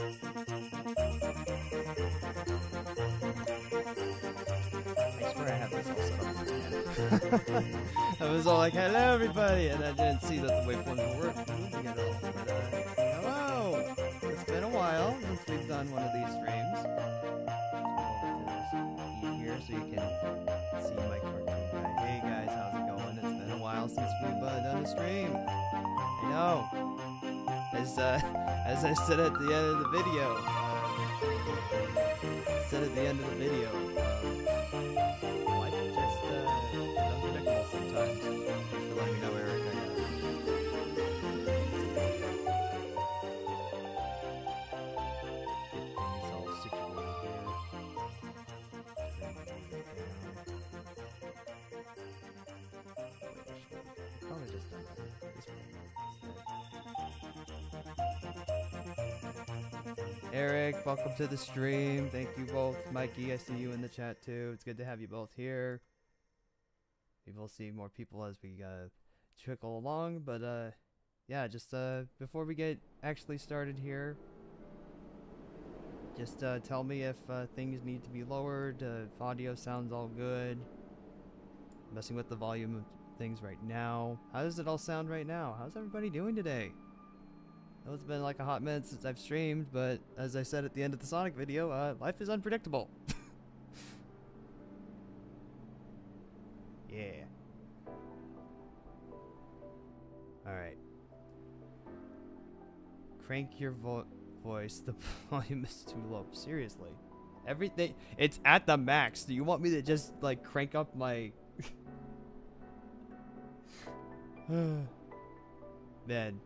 I swear I have this all set up beforehand. I was all like, hello everybody, and I didn't see that the waveforms were moving at all. But, hello! It's been a while since we've done one of these streams. Over to this feed here so you can see my cartoon guy. Hey guys, how's it going? It's been a while since we've done a stream. I know. As I said at the end of the video, life just is unpredictable sometimes. Thanks for letting me know, Eric. Get things all situated here. Probably just done that this way. Eric, welcome to the stream. Thank you both. Mikey, I see you in the chat too. It's good to have you both here. We will see more people as we trickle along, but yeah, just before we get actually started here, just tell me if things need to be lowered, if audio sounds all good. I'm messing with the volume of things right now. How does it all sound right now? How's everybody doing today? I know it's been like a hot minute since I've streamed, but as I said at the end of the Sonic video, life is unpredictable. Yeah. Alright. Crank your voice. The volume is too low. Seriously. Everything. It's at the max. Do you want me to just, like, crank up my... Man.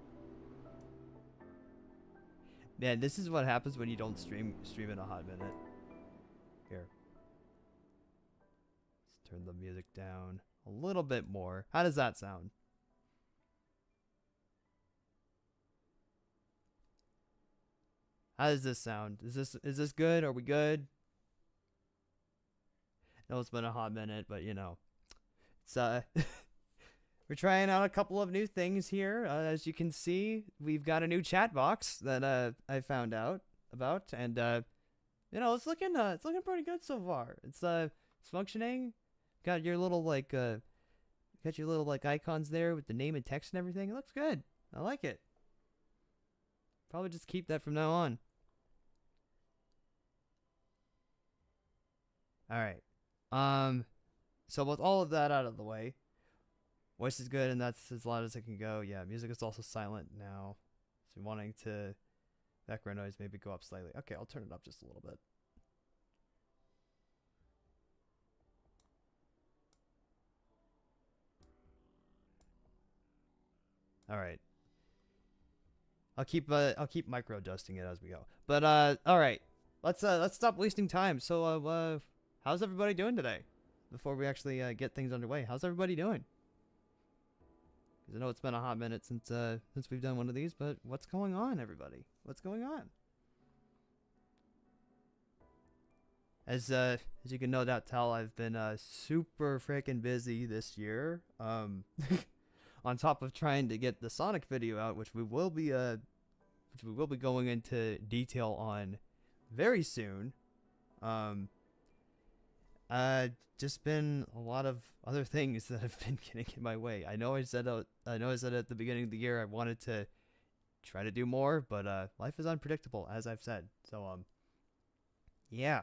Man, this is what happens when you don't stream in a hot minute. Here. Let's turn the music down a little bit more. How does that sound? How does this sound? Is this good? Are we good? I know it's been a hot minute, but you know. It's we're trying out a couple of new things here. As you can see, we've got a new chat box that I found out about, and you know, it's looking pretty good so far. It's functioning. Got your little like icons there with the name and text and everything. It looks good. I like it. Probably just keep that from now on. All right. So with all of that out of the way. Voice is good, and that's as loud as it can go. Yeah, music is also silent now. So wanting to background noise maybe go up slightly. Okay, I'll turn it up just a little bit. All right. I'll keep micro adjusting it as we go. But all right. Let's stop wasting time. So how's everybody doing today? Before we actually get things underway, how's everybody doing? Because I know it's been a hot minute since we've done one of these, but what's going on, everybody? What's going on? As you can no doubt tell, I've been super freaking busy this year. On top of trying to get the Sonic video out, which we will be going into detail on very soon. Just been a lot of other things that have been getting in my way. I know I said at the beginning of the year I wanted to try to do more, but life is unpredictable, as I've said. So yeah.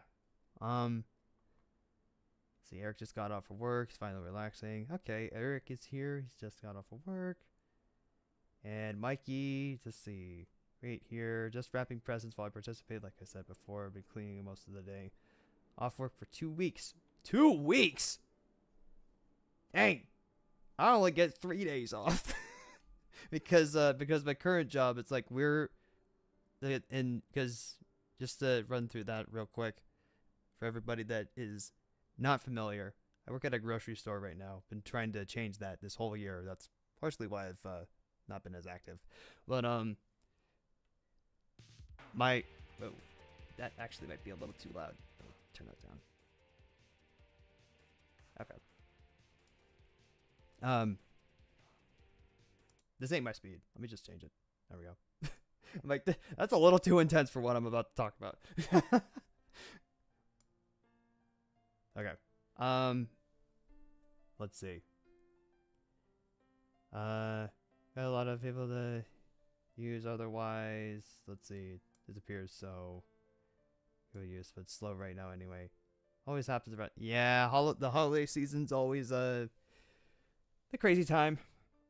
See, Eric just got off of work. He's finally relaxing. Okay, Eric is here. He's just got off of work. And Mikey, let's see, right here, just wrapping presents while I participate. Like I said before, I've been cleaning most of the day. Off work for 2 weeks. 2 weeks! Dang! I only get 3 days off. because my current job, it's like because just to run through that real quick, for everybody that is not familiar, I work at a grocery store right now. Been trying to change that this whole year. That's partially why I've not been as active. But whoa, that actually might be a little too loud. Turn that down. Okay. This ain't my speed. Let me just change it. There we go. I'm like, that's a little too intense for what I'm about to talk about. Okay. Let's see. Got a lot of people to use otherwise. Let's see. It appears so good use, but it's slow right now anyway. Always happens about the holiday season's always the crazy time.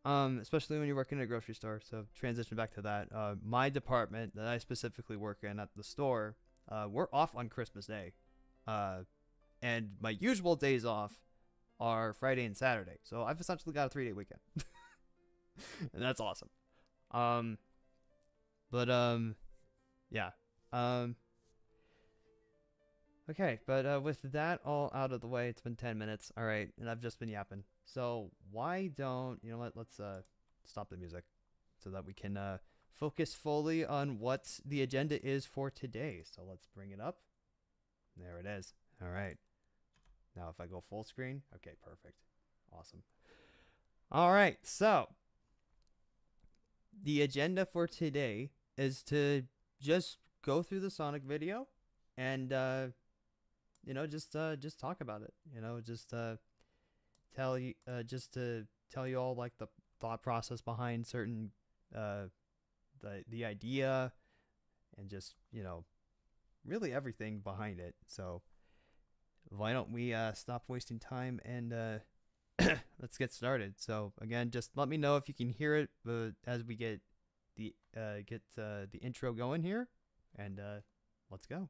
Especially when you're working in a grocery store. So transition back to that. My department that I specifically work in at the store, we're off on Christmas Day. And my usual days off are Friday and Saturday. So I've essentially got a 3-day weekend. And that's awesome. Yeah. Okay, but with that all out of the way, it's been 10 minutes. All right, and I've just been yapping. So why don't, you know what, let's stop the music so that we can focus fully on what the agenda is for today. So let's bring it up. There it is. All right. Now if I go full screen, okay, perfect. Awesome. All right, so the agenda for today is to just go through the Sonic video and you know, just talk about it. You know, just tell you all like the thought process behind certain the idea, and just, you know, really everything behind it. So why don't we stop wasting time and let's get started. So again, just let me know if you can hear it as we get the intro going here, and let's go.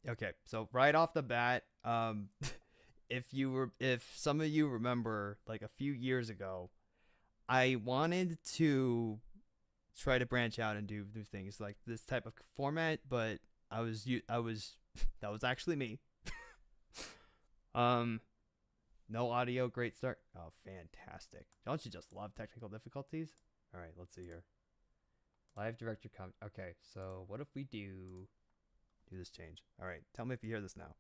Okay, so right off the bat, if some of you remember, like a few years ago, I wanted to try to branch out and do new things like this type of format, but I was that was actually me. No audio, great start. Oh, fantastic! Don't you just love technical difficulties? All right, let's see here. Live director comment. Okay, so what if we do this change? All right, tell me if you hear this now.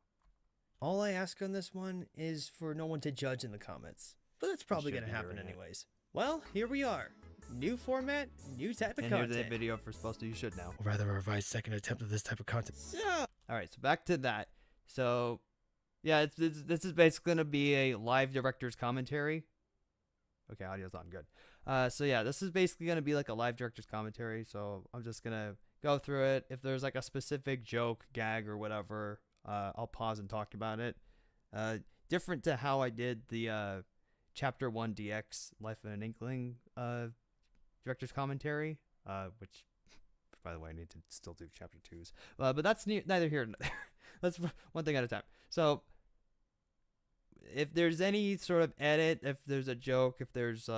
All I ask on this one is for no one to judge in the comments, but that's probably going to happen anyways. Well, here we are. New format, new type of content. And here's the video for supposed to, you should know. Or rather, a revised second attempt at this type of content. All right, so back to that. So, yeah, this is basically going to be a live director's commentary. Okay, audio's on, good. So yeah, this is basically going to be like a live director's commentary. So I'm just going to go through it. If there's like a specific joke, gag, or whatever, I'll pause and talk about it. Different to how I did the Chapter 1 DX Life in an Inkling director's commentary, which, by the way, I need to still do Chapter 2s. But that's neither here nor there. Let's one thing at a time. So if there's any sort of edit, if there's a joke, if there's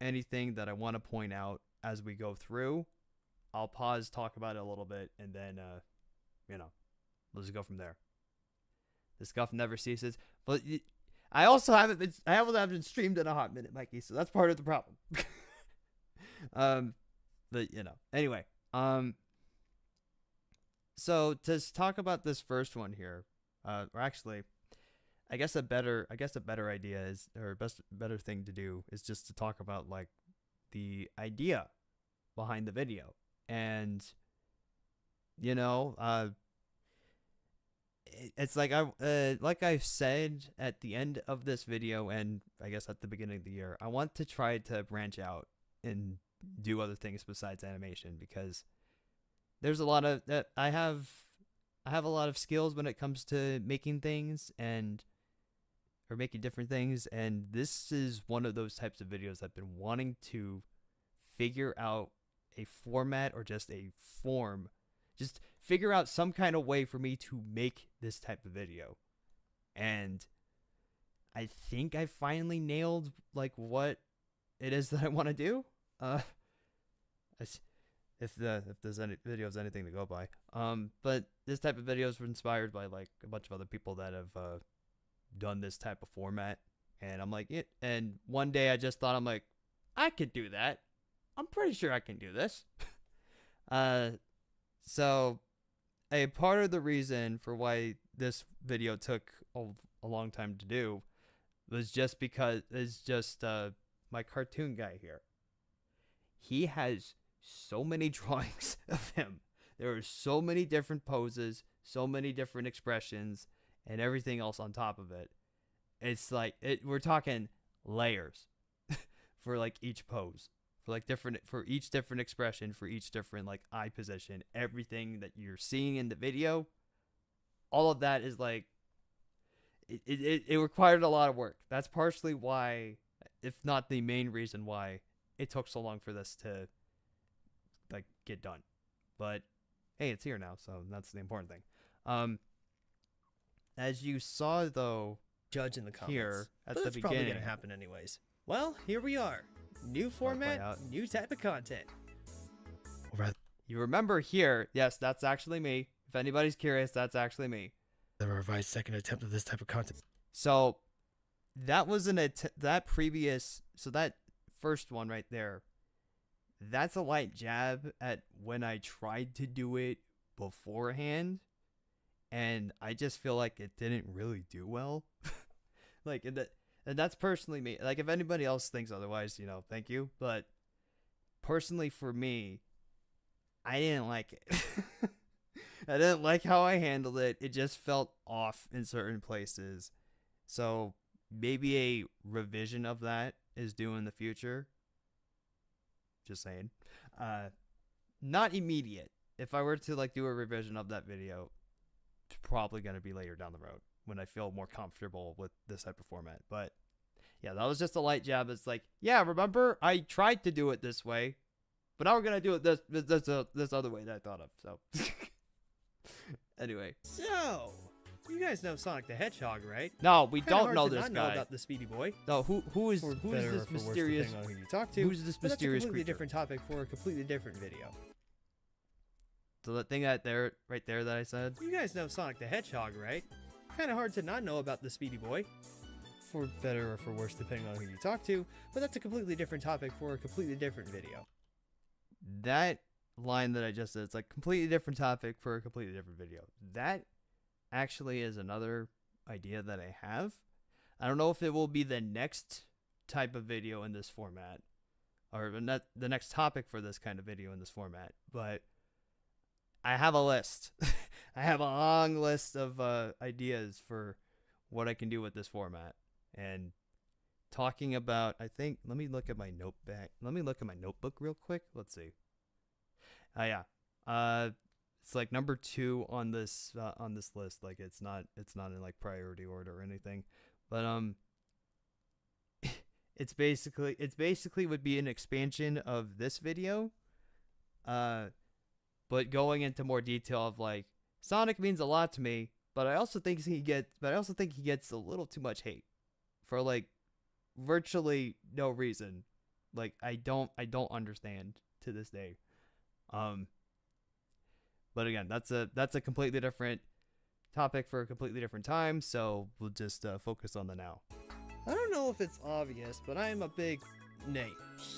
anything that I want to point out as we go through, I'll pause, talk about it a little bit, and then, you know, let's go from there. The scuff never ceases. But I haven't been streamed in a hot minute, Mikey, so that's part of the problem. But, you know, anyway. So to talk about this first one here, or actually, I guess a better idea is, or better thing to do is just to talk about like the idea behind the video. And, you know, it's like I've said at the end of this video, and I guess at the beginning of the year, I want to try to branch out and do other things besides animation, because there's a lot of I have a lot of skills when it comes to making things or making different things, and this is one of those types of videos I've been wanting to figure out a format, or just a form, just figure out some kind of way for me to make this type of video. And I think I finally nailed like what it is that I want to do. If there's any videos, anything to go by. But this type of videos were inspired by like a bunch of other people that have done this type of format, and I'm like, and one day I just thought, I'm like, I could do that. I'm pretty sure I can do this. So a part of the reason for why this video took a long time to do was just because it's just my cartoon guy here. He has so many drawings of him. There are so many different poses, so many different expressions, and everything else on top of it. It's like we're talking layers for like each pose, for like different, for each different expression, for each different like eye position, everything that you're seeing in the video. All of that is like it required a lot of work. That's partially why, if not the main reason why, it took so long for this to like get done. But hey, it's here now, so that's the important thing. As you saw though, Judge in the comments. Here at But the that's probably beginning, gonna happen anyways. Well, here we are. New format, new type of content. you remember here, yes, that's actually me. If anybody's curious, that's actually me. The revised second attempt of this type of content. So that was that first one right there. That's a light jab at when I tried to do it beforehand, and I just feel like it didn't really do well. Like, and that's personally me. Like, if anybody else thinks otherwise, you know, thank you. But personally, for me, I didn't like it. I didn't like how I handled it. It just felt off in certain places. So maybe a revision of that is due in the future. Just saying. Not immediate. If I were to like do a revision of that video, it's probably going to be later down the road when I feel more comfortable with this type of format. But yeah, that was just a light jab. It's like, yeah, remember I tried to do it this way, but now we're going to do it this other way that I thought of. So anyway. So, you guys know Sonic the Hedgehog, right? No, we Kinda don't hard know to this not guy. know about the Speedy Boy. No, who is this mysterious? Who you talk to. Who's this But that's a mysterious completely creature? different topic for a completely different video. So the thing right there that I said. You guys know Sonic the Hedgehog, right? Kind of hard to not know about the Speedy Boy. For better or for worse, depending on who you talk to. But that's a completely different topic for a completely different video. That line that I just said, it's like completely different topic for a completely different video. That actually is another idea that I have. I don't know if it will be the next type of video in this format, or the next topic for this kind of video in this format, but I have a list. I have a long list of ideas for what I can do with this format. And talking about, I think, let me look at my notebook real quick. Let's see. Yeah. It's like number 2 on this list. Like it's not in like priority order or anything. But it's basically would be an expansion of this video. But going into more detail of like Sonic means a lot to me, but I also think he gets a little too much hate for like virtually no reason. Like I don't understand to this day. But again, that's a completely different topic for a completely different time, so we'll just focus on the now. I don't know if it's obvious, but I am a big, nay,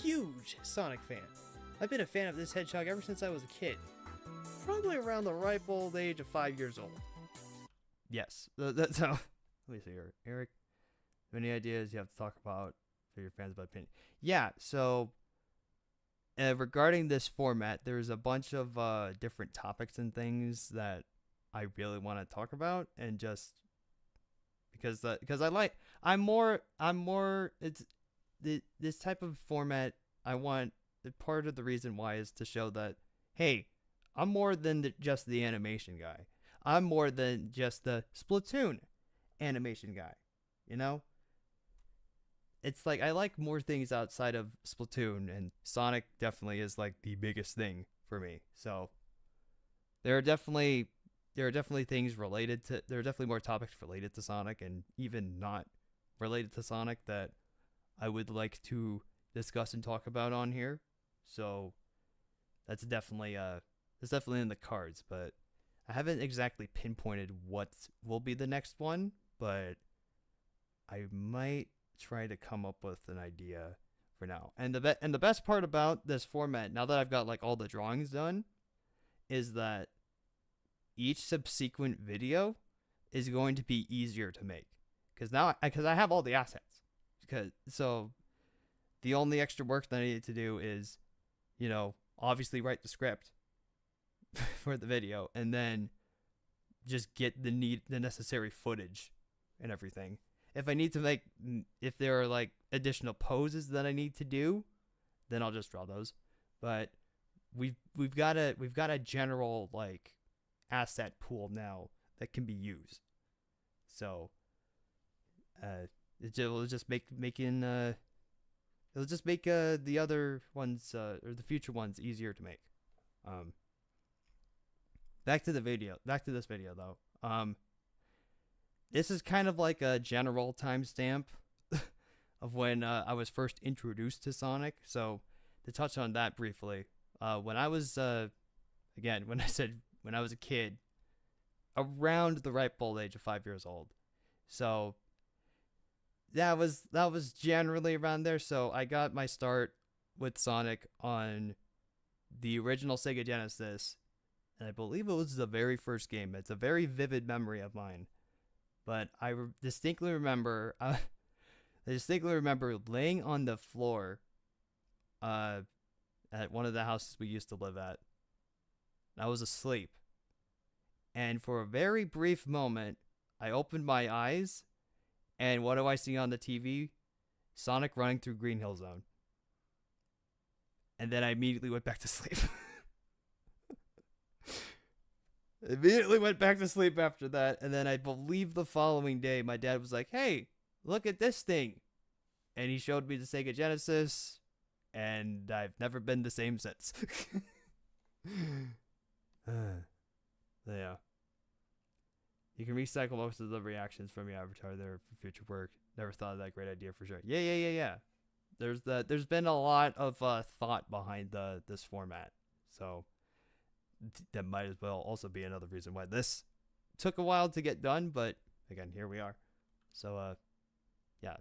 huge Sonic fan. I've been a fan of this hedgehog ever since I was a kid. Probably around the ripe old age of 5 years old. Yes. That's how. Let me see here. Eric, any ideas you have to talk about for your fans about opinion? Yeah, so regarding this format, there's a bunch of different topics and things that I really want to talk about, and just because I'm more it's this type of format I want. Part of the reason why is to show that, hey, I'm more than just the animation guy. I'm more than just the Splatoon animation guy. You know? It's like I like more things outside of Splatoon, and Sonic definitely is like the biggest thing for me. So there are definitely things related to, there are definitely more topics related to Sonic and even not related to Sonic that I would like to discuss and talk about on here. So that's definitely in the cards, but I haven't exactly pinpointed what will be the next one, but I might try to come up with an idea for now. And the best part about this format, now that I've got like all the drawings done, is that each subsequent video is going to be easier to make because I have all the assets. So the only extra work that I needed to do is, obviously write the script for the video and then just get the necessary footage and everything. If I need to if there are like additional poses that I need to do, then I'll just draw those. But we've got a general like asset pool now that can be used. So it'll just make the other ones or the future ones easier to make. Back to this video though. This is kind of like a general timestamp of when I was first introduced to Sonic. So to touch on that briefly, when I was when I was a kid, around the ripe old age of 5 years old. So that was generally around there. So I got my start with Sonic on the original Sega Genesis, and I believe it was the very first game. It's a very vivid memory of mine. But I distinctly remember laying on the floor at one of the houses we used to live at. I was asleep. And for a very brief moment, I opened my eyes, and what do I see on the TV? Sonic running through Green Hill Zone. And then I immediately went back to sleep. Immediately went back to sleep after that, and then I believe the following day my dad was like, "Hey, look at this thing," and he showed me the Sega Genesis, and I've never been the same since. Yeah, you can recycle most of the reactions from your avatar there for future work. Never thought of that. Great idea for sure. Yeah. There's been a lot of thought behind this format, so that might as well also be another reason why this took a while to get done, but again, here we are. So yeah,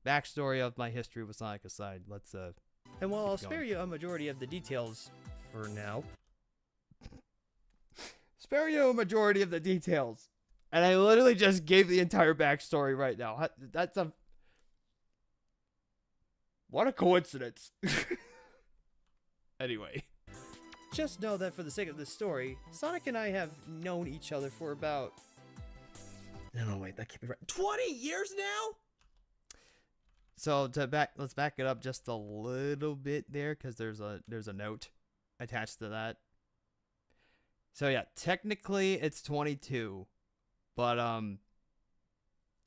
backstory of my history with Sonic aside, let's and while I'll spare you a majority of the details for now, and I literally just gave the entire backstory right now. What a coincidence. Anyway, just know that for the sake of this story, Sonic and I have known each other for about... No, wait, that can't be right. 20 years now? So let's back it up just a little bit there, because there's a note attached to that. So yeah, technically it's 22, but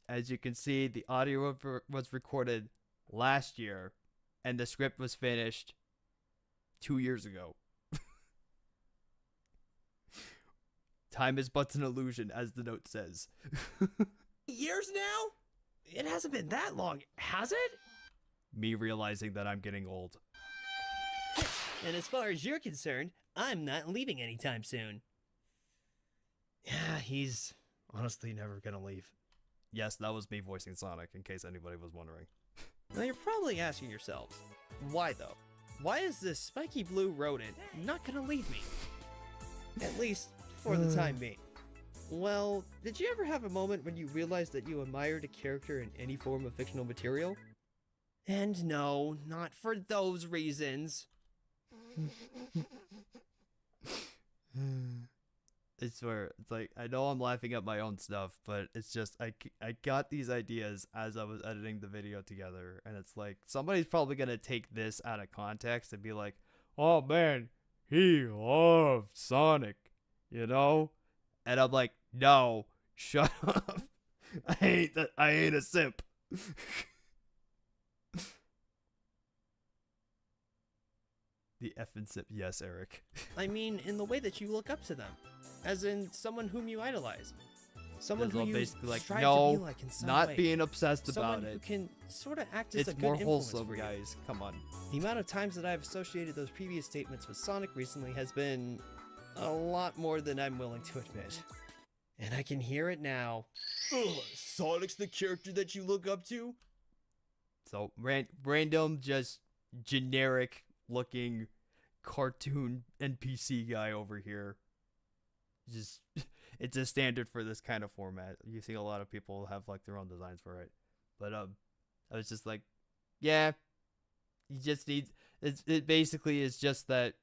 as you can see, the audio was recorded last year, and the script was finished 2 years ago. Time is but an illusion, as the note says. Years now? It hasn't been that long, has it? Me realizing that I'm getting old. And as far as you're concerned, I'm not leaving anytime soon. Yeah, he's honestly never gonna leave. Yes, that was me voicing Sonic, in case anybody was wondering. Now you're probably asking yourselves, why though? Why is this spiky blue rodent not gonna leave me? At least for the time being. Well, did you ever have a moment when you realized that you admired a character in any form of fictional material? And no, not for those reasons. I swear, it's like, I know I'm laughing at my own stuff, but it's just, I got these ideas as I was editing the video together, and it's like, somebody's probably gonna take this out of context and be like, oh man, he loved Sonic, you know? And I'm like, no, shut up. I ain't a simp. The effing simp. Yes, Eric. I mean, in the way that you look up to them. As in, someone whom you idolize. Someone who you basically like, strive no, to be like in some not way. being obsessed Someone about who it. can sort of act as It's a good more influence wholesome, for you. guys. Come on. The amount of times that I've associated those previous statements with Sonic recently has been a lot more than I'm willing to admit. And I can hear it now. Ugh, Sonic's the character that you look up to? So, random, just generic looking cartoon NPC guy over here. just it's a standard for this kind of format. You see a lot of people have like their own designs for it, but I was just like, yeah, you just need it basically is just that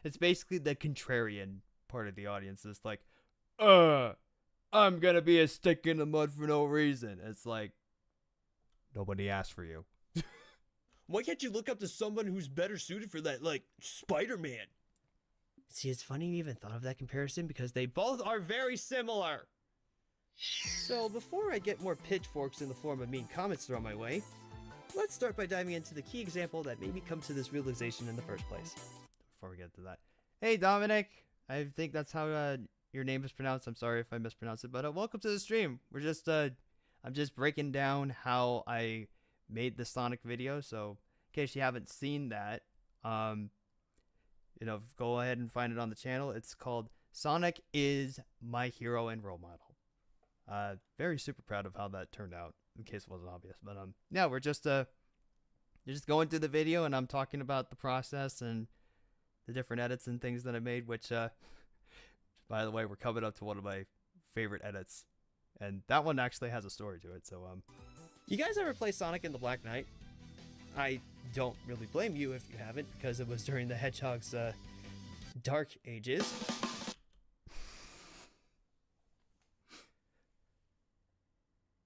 it's basically the contrarian part of the audience. It's like, I'm gonna be a stick in the mud for no reason. It's like nobody asked for you. Why can't you look up to someone who's better suited for that, like Spider-Man? See, it's funny you even thought of that comparison because they both are very similar. So before I get more pitchforks in the form of mean comments thrown my way, let's start by diving into the key example that made me come to this realization in the first place. Before we get to that, hey Dominic, I think that's how your name is pronounced. I'm sorry if I mispronounced it, but welcome to the stream. We're just I'm just breaking down how I made the Sonic video. So in case you haven't seen that, you know, go ahead and find it on the channel. It's called Sonic is My Hero and Role Model. Very super proud of how that turned out, in case it wasn't obvious. But yeah, we're just going through the video, and I'm talking about the process and the different edits and things that I made, which by the way, we're coming up to one of my favorite edits, and that one actually has a story to it. So You guys ever play Sonic in the Black Knight? I don't really blame you if you haven't, because it was during the Hedgehog's dark ages.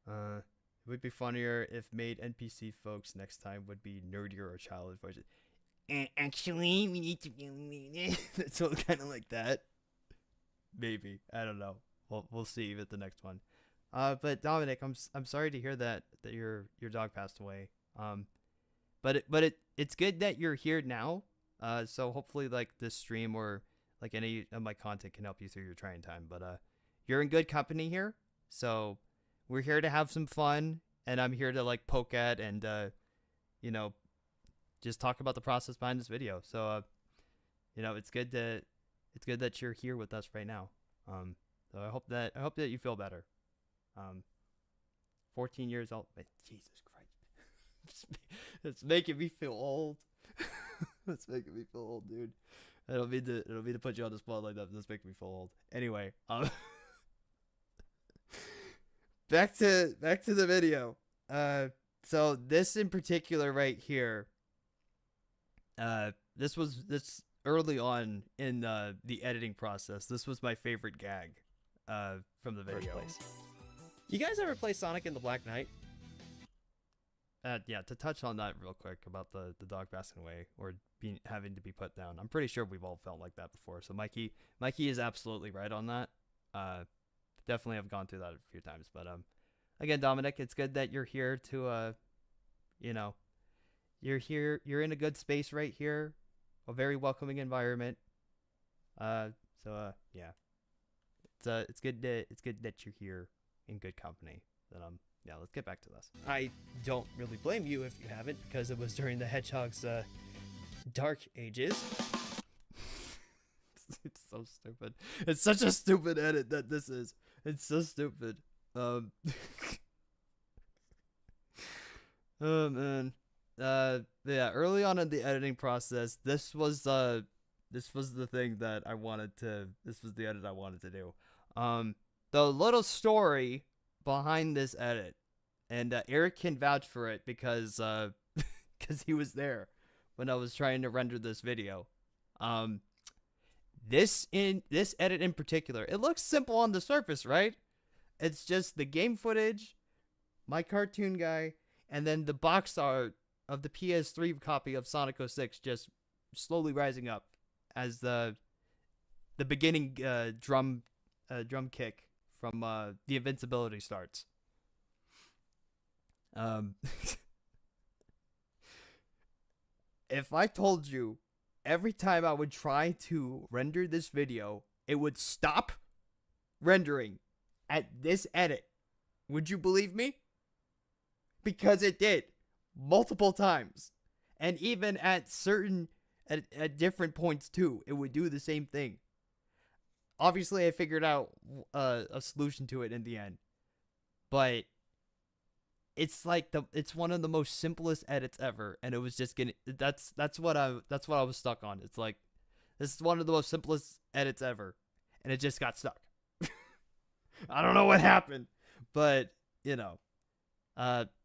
It would be funnier if made NPC folks next time would be nerdier or childish voices. Actually, we need to do so kind of like that. Maybe, I don't know. We'll see with the next one. But Dominic, I'm sorry to hear that your dog passed away. But it's good that you're here now. So hopefully like this stream or like any of my content can help you through your trying time. But you're in good company here. So we're here to have some fun, and I'm here to like poke at and you know, just talk about the process behind this video. So you know, it's good that you're here with us right now. So I hope that you feel better. 14 years old. Jesus Christ. It's making me feel old. It's making me feel old, dude. I don't mean to put you on the spot like that, but that's making me feel old. Anyway, back to the video. So this in particular right here, this early on in the editing process. This was my favorite gag from the video. You guys ever play Sonic in the Black Knight? Yeah, to touch on that real quick about the dog passing away or having to be put down. I'm pretty sure we've all felt like that before. So Mikey is absolutely right on that. Definitely have gone through that a few times. But again, Dominic, it's good that you're here to you know, you're here. You're in a good space right here, a very welcoming environment. Yeah, it's good that you're here in good company. But yeah, let's get back to this. I don't really blame you if you haven't, because it was during the Hedgehog's dark ages. It's so stupid. It's such a stupid edit that this is. It's so stupid. Oh man. Yeah, early on in the editing process, this was the thing that I wanted to. This was the edit I wanted to do. The little story behind this edit, and Eric can vouch for it because he was there when I was trying to render this video. This edit in particular, it looks simple on the surface, right? It's just the game footage, my cartoon guy, and then the box art of the PS3 copy of Sonic 06 just slowly rising up as the beginning drum kick from the invincibility starts. If I told you every time I would try to render this video, it would stop rendering at this edit, would you believe me? Because it did multiple times, and even at different points too, it would do the same thing. Obviously, I figured out a solution to it in the end, but it's like it's one of the most simplest edits ever, and it was just that's what I was stuck on. It's like, this is one of the most simplest edits ever, and it just got stuck. I don't know what happened, but you know.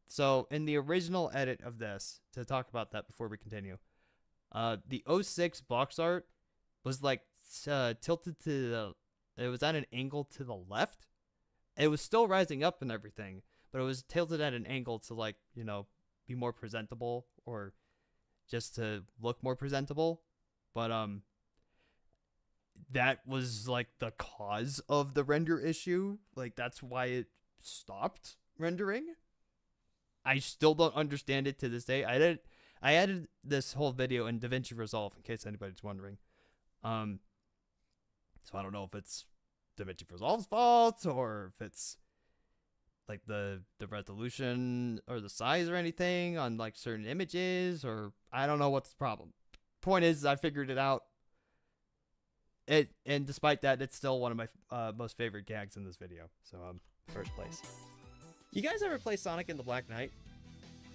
So in the original edit of this, to talk about that before we continue, the '06 box art was like tilted to the. It was at an angle to the left. It was still rising up and everything, but it was tilted at an angle to like be more presentable or just to look more presentable. But that was like the cause of the render issue. Like that's why it stopped rendering. I still don't understand it to this day. I added this whole video in DaVinci Resolve in case anybody's wondering. So I don't know if it's DaVinci Resolve's fault or if it's like the resolution or the size or anything on like certain images, or I don't know what's the problem. Point is, I figured it out. And despite that, it's still one of my most favorite gags in this video. So first place. You guys ever play Sonic and the Black Knight?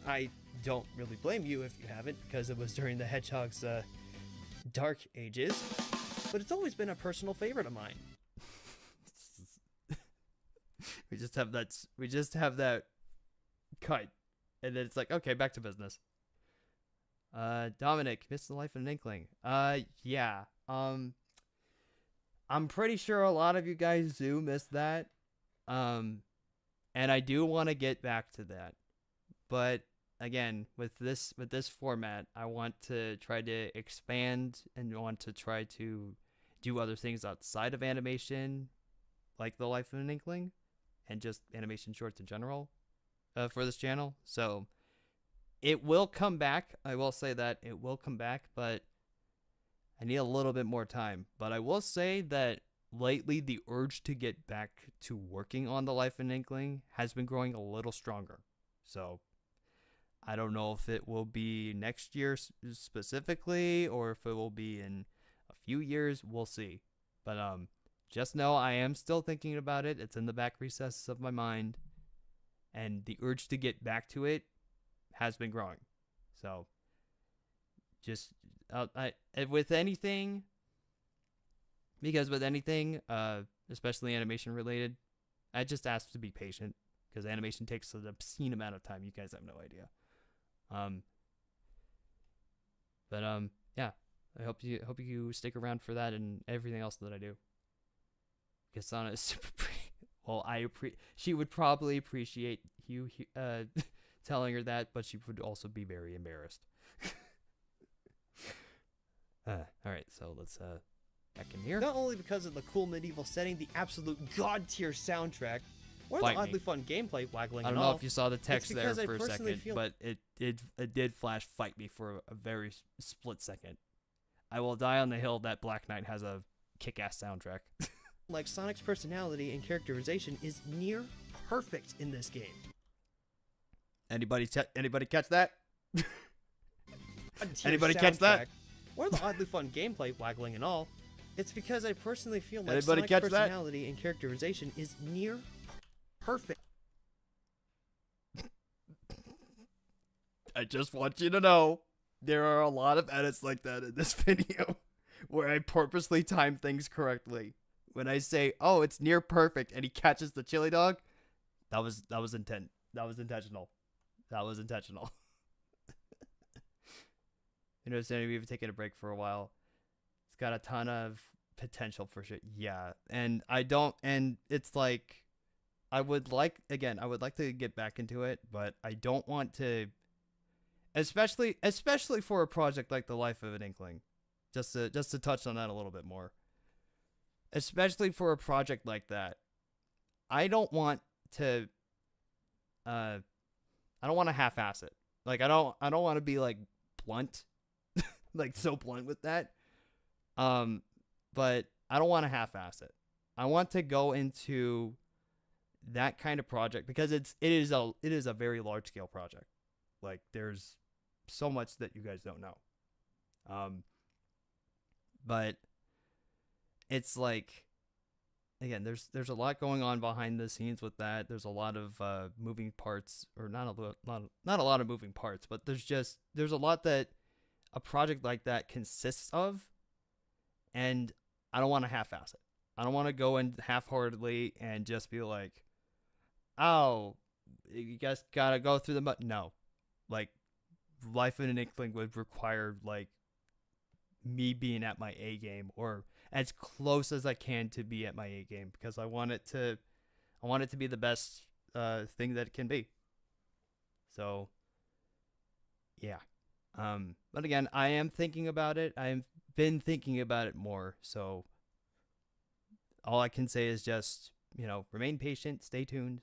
I don't really blame you if you haven't, because it was during the Hedgehog's dark ages, but it's always been a personal favorite of mine. We just have that cut, and then it's like, okay, back to business. Dominic, missed the life of an inkling. Yeah. I'm pretty sure a lot of you guys do miss that. And I do want to get back to that. But again, with this format, I want to try to expand and want to try to do other things outside of animation, like the life of an inkling, and just animation shorts in general, for this channel. So it will come back. I will say that it will come back, but I need a little bit more time. But I will say that lately the urge to get back to working on the life of an inkling has been growing a little stronger. So I don't know if it will be next year specifically or if it will be in a few years. We'll see. But just know I am still thinking about it. It's in the back recesses of my mind, and the urge to get back to it has been growing. So just with anything, because with anything, especially animation related, I just ask to be patient, because animation takes an obscene amount of time. You guys have no idea. Yeah, I hope you stick around for that and everything else that I do. Kasana is super well, she would probably appreciate you telling her that, but she would also be very embarrassed. All right, so let's back in here. Not only because of the cool medieval setting, the absolute god tier soundtrack, or the oddly fun gameplay, waggling I and don't know all, if you saw the text there for a second, feel... but it did flash fight me for a very split second. I will die on the hill that Black Knight has a kick-ass soundtrack. Like Sonic's personality and characterization is near perfect in this game. Anybody catch that? Anybody catch that? Or the oddly fun gameplay, waggling and all. It's because I personally feel like Sonic's personality and characterization is near perfect. I just want you to know there are a lot of edits like that in this video where I purposely time things correctly. When I say, "Oh, it's near perfect," and he catches the chili dog, that was intentional. That was intentional. You know, we've taken a break for a while. It's got a ton of potential for shit. Yeah, and it's like, I would like to get back into it, but I don't want to, especially for a project like the Life of an Inkling, just to touch on that a little bit more. Especially for a project like that, I don't want to half-ass it. Like I don't want to be like blunt, like so blunt with that. But I don't want to half-ass it. I want to go into that kind of project because it is a very large scale project. Like there's so much that you guys don't know. But it's like, again, there's a lot going on behind the scenes with that. There's a lot of moving parts, or not a lot of moving parts, but there's a lot that a project like that consists of, and I don't want to half-ass it. I don't want to go in half-heartedly and just be like, oh, you guys gotta go through the mud. No, like, Life in an Inkling would require like me being at my A game, or as close as I can to be at my A game, because I want it to be the best thing that it can be. So yeah. But again, I am thinking about it. I've been thinking about it more. So all I can say is just, remain patient, stay tuned,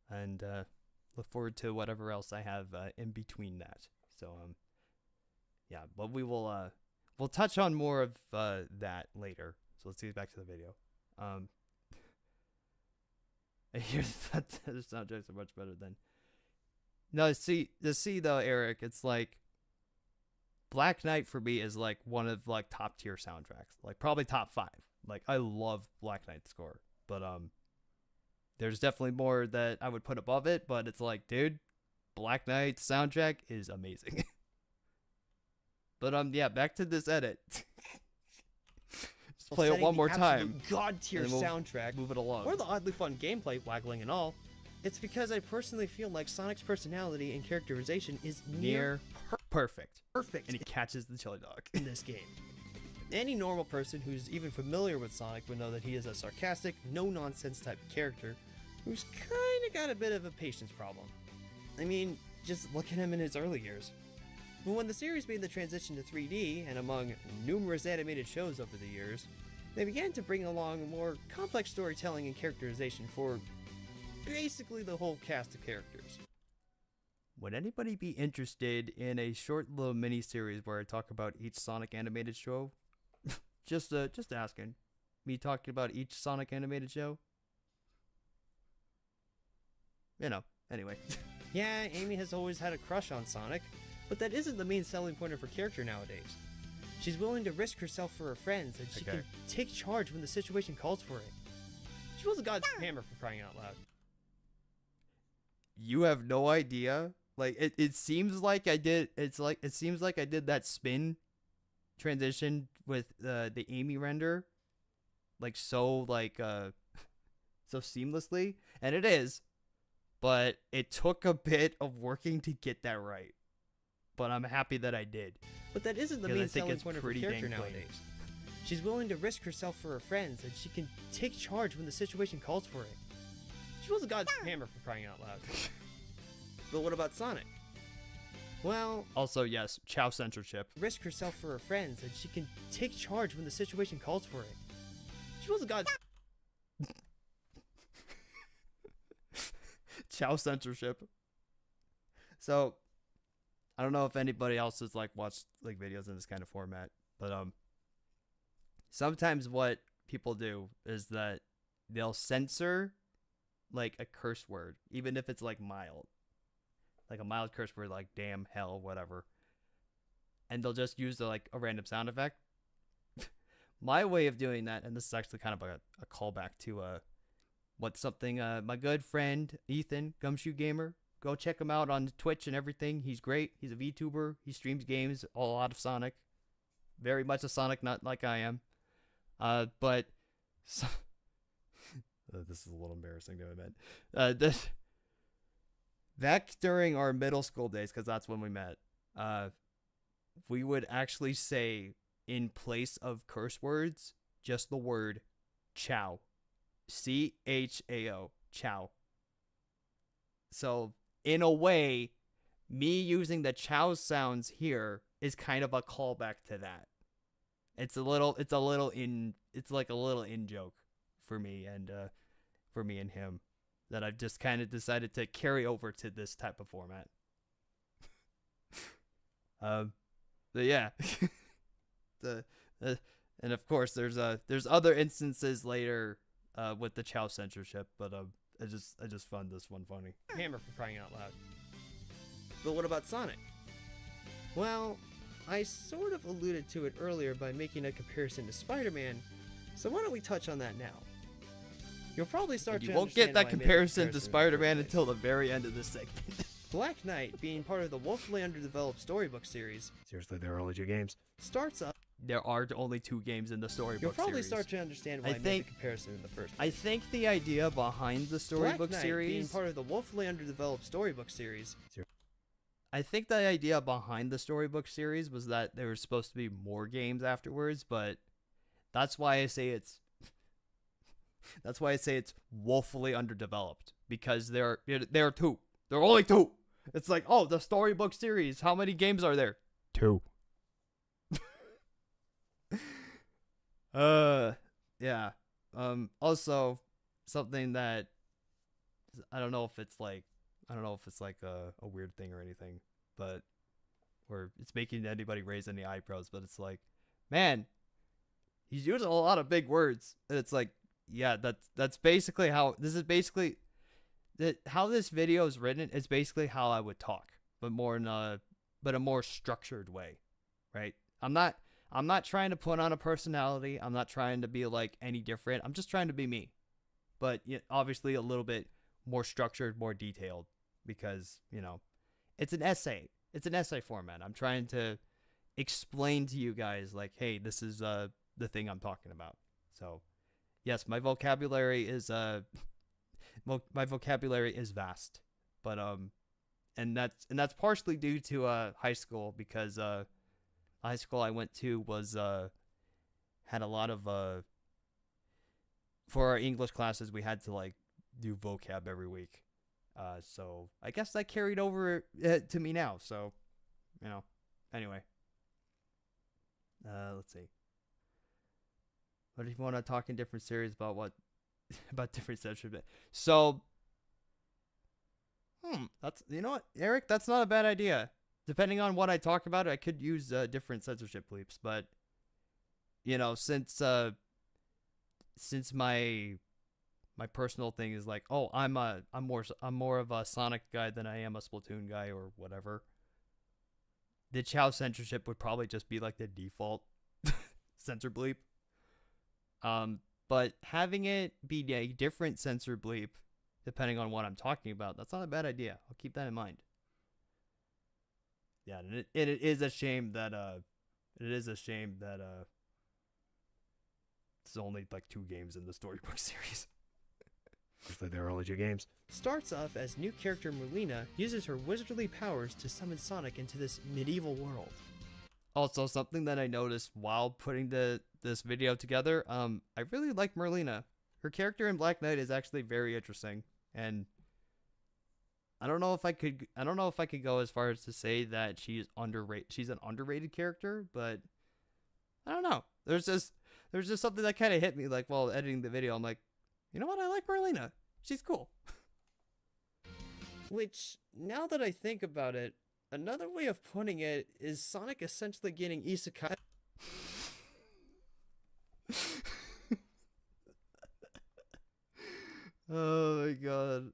and look forward to whatever else I have in between that. So yeah, but we'll touch on more of that later. So let's get back to the video. I hear that the soundtracks are much better than. No, see though, Eric, it's like Black Knight for me is like one of like top tier soundtracks, like probably top 5. Like I love Black Knight's score, but there's definitely more that I would put above it. But it's like, dude, Black Knight's soundtrack is amazing. But yeah, back to this edit. Just play it one more time. God tier soundtrack. Move it along. Or the oddly fun gameplay, waggling and all. It's because I personally feel like Sonic's personality and characterization is near perfect. Perfect. And he catches the chili dog in this game. Any normal person who's even familiar with Sonic would know that he is a sarcastic, no-nonsense type of character who's kinda got a bit of a patience problem. I mean, just look at him in his early years. But when the series made the transition to 3D, and among numerous animated shows over the years, they began to bring along more complex storytelling and characterization for basically the whole cast of characters. Would anybody be interested in a short little mini-series where I talk about each Sonic animated show? just asking. Me talking about each Sonic animated show? Anyway. Yeah, Amy has always had a crush on Sonic, but that isn't the main selling point of her character nowadays. She's willing to risk herself for her friends, and she can take charge when the situation calls for it. She was a goddamn hammer, for crying out loud. You have no idea. Like it seems like I did. It seems like I did that spin transition with the Amy render, so seamlessly, and it is, but it took a bit of working to get that right. But I'm happy that I did. But that isn't the main selling point of her character nowadays. She's willing to risk herself for her friends, and she can take charge when the situation calls for it. She was a goddamn hammer, for crying out loud. But what about Sonic? Well... Also, yes, chow censorship. Risk herself for her friends, and she can take charge when the situation calls for it. She was a goddamn... Chow censorship. So, I don't know if anybody else has watched videos in this kind of format, but sometimes what people do is that they'll censor a curse word, even if it's mild. A mild curse word like damn, hell, whatever. And they'll just use a random sound effect. My way of doing that, and this is actually kind of a callback to my good friend Ethan, Gumshoe Gamer. Go check him out on Twitch and everything. He's great. He's a VTuber. He streams games, a lot of Sonic. Very much a Sonic nut like I am. But this is a little embarrassing to admit. Back during our middle school days, because that's when we met, we would actually say, in place of curse words, just the word chow. CHAO. Chow. So, in a way, me using the chow sounds here is kind of a callback to that. It's like a little in joke for me and him that I've just kind of decided to carry over to this type of format. But yeah. And of course there's other instances later with the chow censorship, but I just found this one funny. Hammer, for crying out loud. But what about Sonic? Well, I sort of alluded to it earlier by making a comparison to Spider-Man, so why don't we touch on that now? You'll probably start to won't get that comparison to Spider-Man until the very end of this segment. Black Knight, being part of the woefully underdeveloped storybook series, seriously, there are only 2 games, starts up there are only 2 games in the storybook You'll probably series. start to understand why I made the comparison in the first place. I think the idea behind the storybook Black Knight, series, being part of the woefully underdeveloped storybook series. I think the idea behind the storybook series was that there were supposed to be more games afterwards, but that's why I say it's woefully underdeveloped, because there are 2. There are only 2. It's like, oh, the storybook series. How many games are there? 2. Yeah. Also, something that I don't know if it's like a weird thing or anything, but or it's making anybody raise any eyebrows, but it's like, man, he's using a lot of big words. And it's like, yeah, that's basically how this is basically how this video is written. Is basically how I would talk, but more in a more structured way, right? I'm not trying to put on a personality. I'm not trying to be like any different. I'm just trying to be me, but obviously a little bit more structured, more detailed, because it's an essay. It's an essay format. I'm trying to explain to you guys like, hey, this is the thing I'm talking about. So, yes, my vocabulary is vast, but and that's partially due to high school, because high school I went to was had a lot of for our English classes we had to like do vocab every week. So I guess that carried over to me now. So, anyway. Let's see. What if you want to talk in different series about what about different censorship? So, that's what, Eric, that's not a bad idea. Depending on what I talk about, I could use different censorship bleeps, but since my personal thing is like, oh, I'm more of a Sonic guy than I am a Splatoon guy or whatever. The Chow censorship would probably just be like the default censor bleep. But having it be a different censor bleep depending on what I'm talking about, that's not a bad idea. I'll keep that in mind. Yeah, and it is a shame that there's only like 2 games in the storybook series. There are only 2 games. Starts off as new character Merlina uses her wizardly powers to summon Sonic into this medieval world. Also, something that I noticed while putting this video together, I really like Merlina. Her character in Black Knight is actually very interesting, and I don't know if I could go as far as to say that she's underrated. She's an underrated character, but I don't know. There's just something that kind of hit me like while editing the video. I'm like, you know what? I like Merlina. She's cool. Which, now that I think about it, another way of putting it is Sonic essentially getting isekai. Oh my god.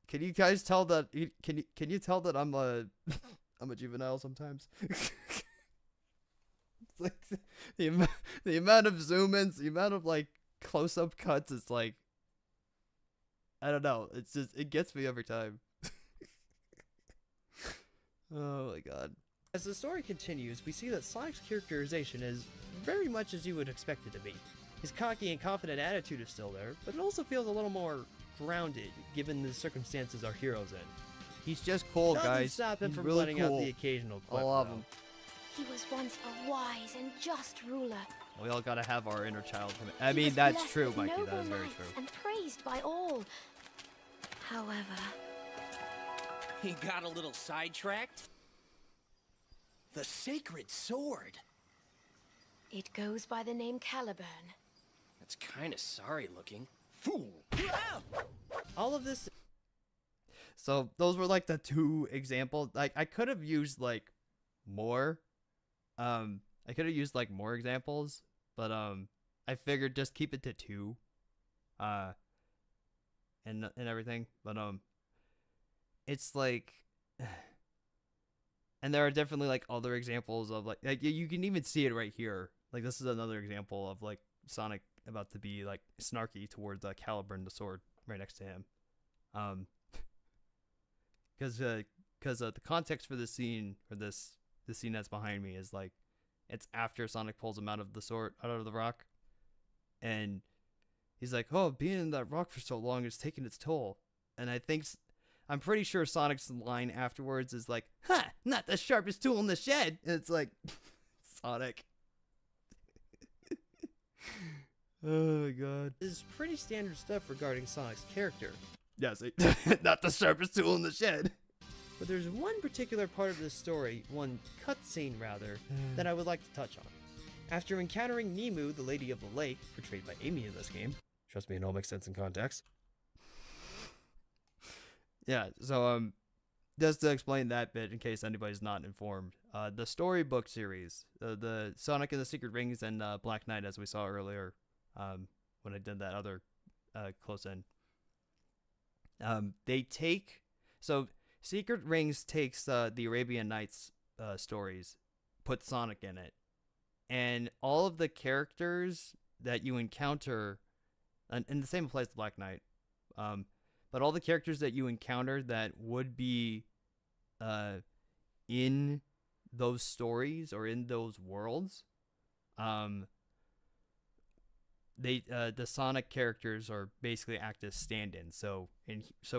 Can you guys tell that can you tell that I'm a juvenile sometimes? It's like the amount of zoom-ins, the amount of like close-up cuts is like, I don't know. It's just, it gets me every time. Oh my god. As the story continues, we see that Sonic's characterization is very much as you would expect it to be. His cocky and confident attitude is still there, but it also feels a little more grounded, given the circumstances our hero's in. He's just cool, guys. Doesn't stop him from letting out the occasional clip, I love him. He was once a wise and just ruler. We all gotta have our inner child. I mean, that's true, Mikey. That is very true. And praised by all. However, he got a little sidetracked. The sacred sword. it goes by the name Caliburn. That's kind of sorry looking. Fool. All of this. So those were like the 2 examples. Like I could have used like more. I could have used like more examples, but I figured just keep it to 2. And everything. But it's like, and there are definitely like other examples of like you can even see it right here. Like this is another example of like Sonic about to be like snarky towards Caliburn, the sword, right next to him. Because the context for this scene, or the scene that's behind me, is like It's after Sonic pulls him out of the rock, and he's like, "Oh, being in that rock for so long is taking its toll." And I'm pretty sure Sonic's line afterwards is like, "Ha! Not the sharpest tool in the shed." And it's like, Sonic. Oh my god. This is pretty standard stuff regarding Sonic's character. Yes, not the sharpest tool in the shed. But there's one particular part of this story, one cutscene rather, that I would like to touch on. After encountering Nemu, the Lady of the Lake, portrayed by Amy in this game, trust me, it all makes sense in context. Yeah, so just to explain that bit in case anybody's not informed, the storybook series, the Sonic and the Secret Rings and Black Knight, as we saw earlier, when I did that other close in, so Secret Rings takes the Arabian Nights stories, puts Sonic in it, and all of the characters that you encounter, and the same applies to Black Knight, but all the characters that you encounter that would be in those stories or in those worlds, the Sonic characters are basically act as stand-ins. So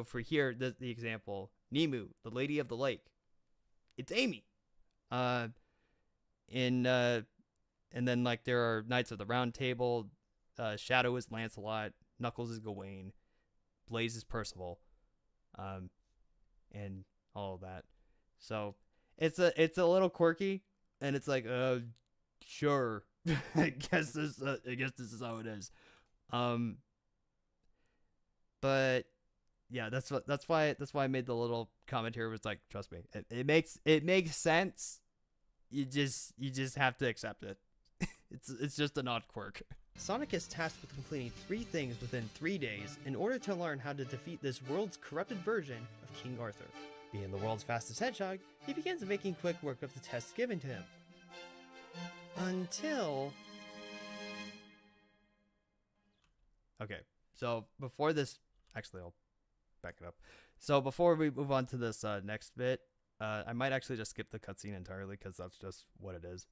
for here, the example, Nemu, the Lady of the Lake, it's Amy. And then like there are Knights of the Round Table, Shadow is Lancelot, Knuckles is Gawain, Blaze is Percival, and all of that. So it's a little quirky, and it's like sure. I guess this is how it is. But yeah, that's why I made the little comment here. Was like, trust me, it makes sense. You just have to accept it. It's just an odd quirk. Sonic is tasked with completing 3 things within 3 days in order to learn how to defeat this world's corrupted version of King Arthur. Being the world's fastest hedgehog, he begins making quick work of the tests given to him. Until... Okay, so before this... Actually, I'll back it up. So before we move on to this next bit, I might actually just skip the cutscene entirely because that's just what it is.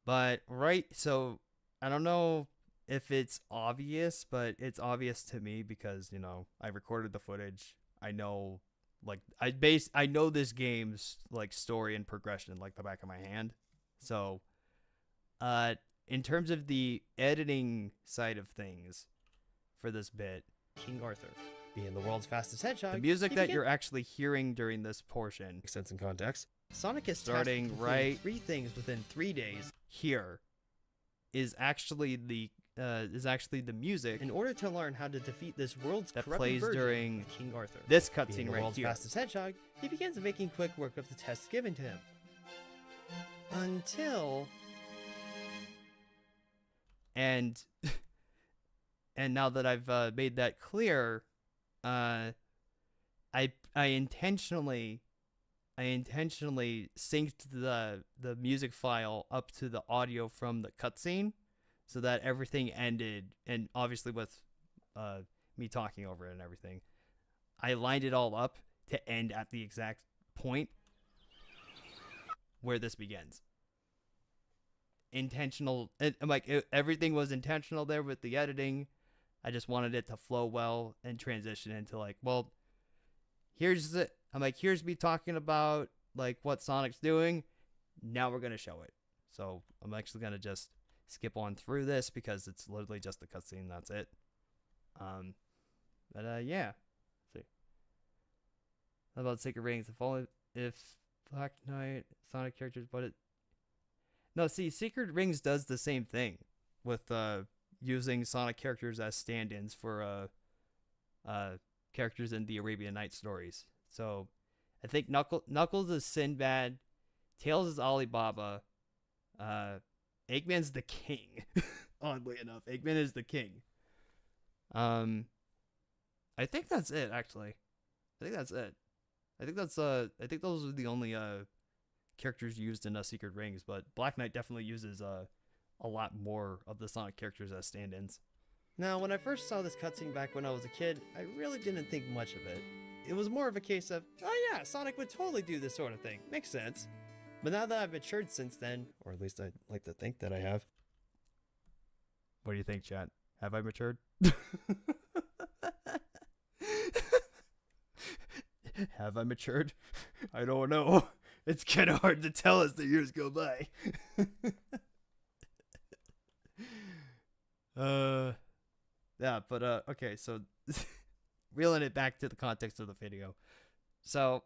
But, right, so I don't know if it's obvious, but it's obvious to me because, you know, I recorded the footage. I know... Like I know this game's like story and progression like the back of my hand. So in terms of the editing side of things for this bit, King Arthur, being the world's fastest hedgehog, the music that you're actually hearing during this portion makes sense in context. Sonic is starting right 3 things within 3 days here is actually the music in order to learn how to defeat this world's that corrupted plays version during of King Arthur. This Being cutscene the right world's here. fastest hedgehog, he begins making quick work of the tests given to him. Until... And now that I've made that clear, I intentionally synced the music file up to the audio from the cutscene, so that everything ended, and obviously with me talking over it and everything, I lined it all up to end at the exact point where this begins. Intentional, everything was intentional there with the editing. I just wanted it to flow well and transition into like, well, here's me talking about like what Sonic's doing. Now we're gonna show it. So I'm actually gonna just skip on through this because it's literally just the cutscene. That's it. Yeah. Let's see. How about Secret Rings? If Black Knight Sonic characters, but it. No, see, Secret Rings does the same thing with using Sonic characters as stand-ins for characters in the Arabian Nights stories. So I think Knuckles is Sinbad, Tails is Alibaba, Eggman's the king. Oddly enough, Eggman is the king. I think that's it. Actually, I think that's it. I think those are the only characters used in Secret Rings. But Black Knight definitely uses a lot more of the Sonic characters as stand-ins. Now, when I first saw this cutscene back when I was a kid, I really didn't think much of it. It was more of a case of, oh yeah, Sonic would totally do this sort of thing. Makes sense. But now that I've matured since then, or at least I like to think that I have, What do you think, chat? Have I matured? Have I matured? I don't know. It's kind of hard to tell as the years go by. Yeah, but okay, so reeling it back to the context of the video. So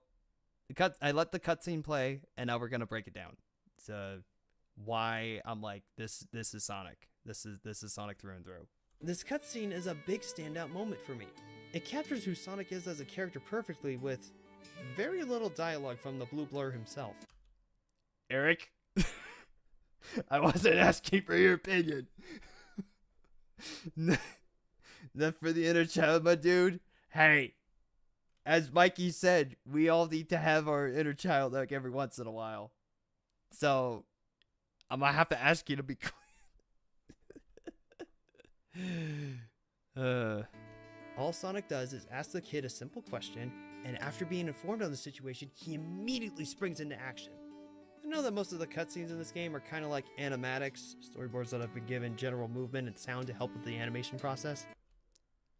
I let the cutscene play, and now we're gonna break it down. So why I'm like this is Sonic. This is Sonic through and through. this cutscene is a big standout moment for me. It captures who Sonic is as a character perfectly with very little dialogue from the Blue Blur himself. Eric, I wasn't asking for your opinion. Not for the inner child, my dude. Hey, as Mikey said, we all need to have our inner child like every once in a while. So I'm gonna have to ask you to be quiet. All Sonic does is ask the kid a simple question, and after being informed of the situation, he immediately springs into action. I know that most of the cutscenes in this game are kind of like animatics, storyboards that have been given general movement and sound to help with the animation process.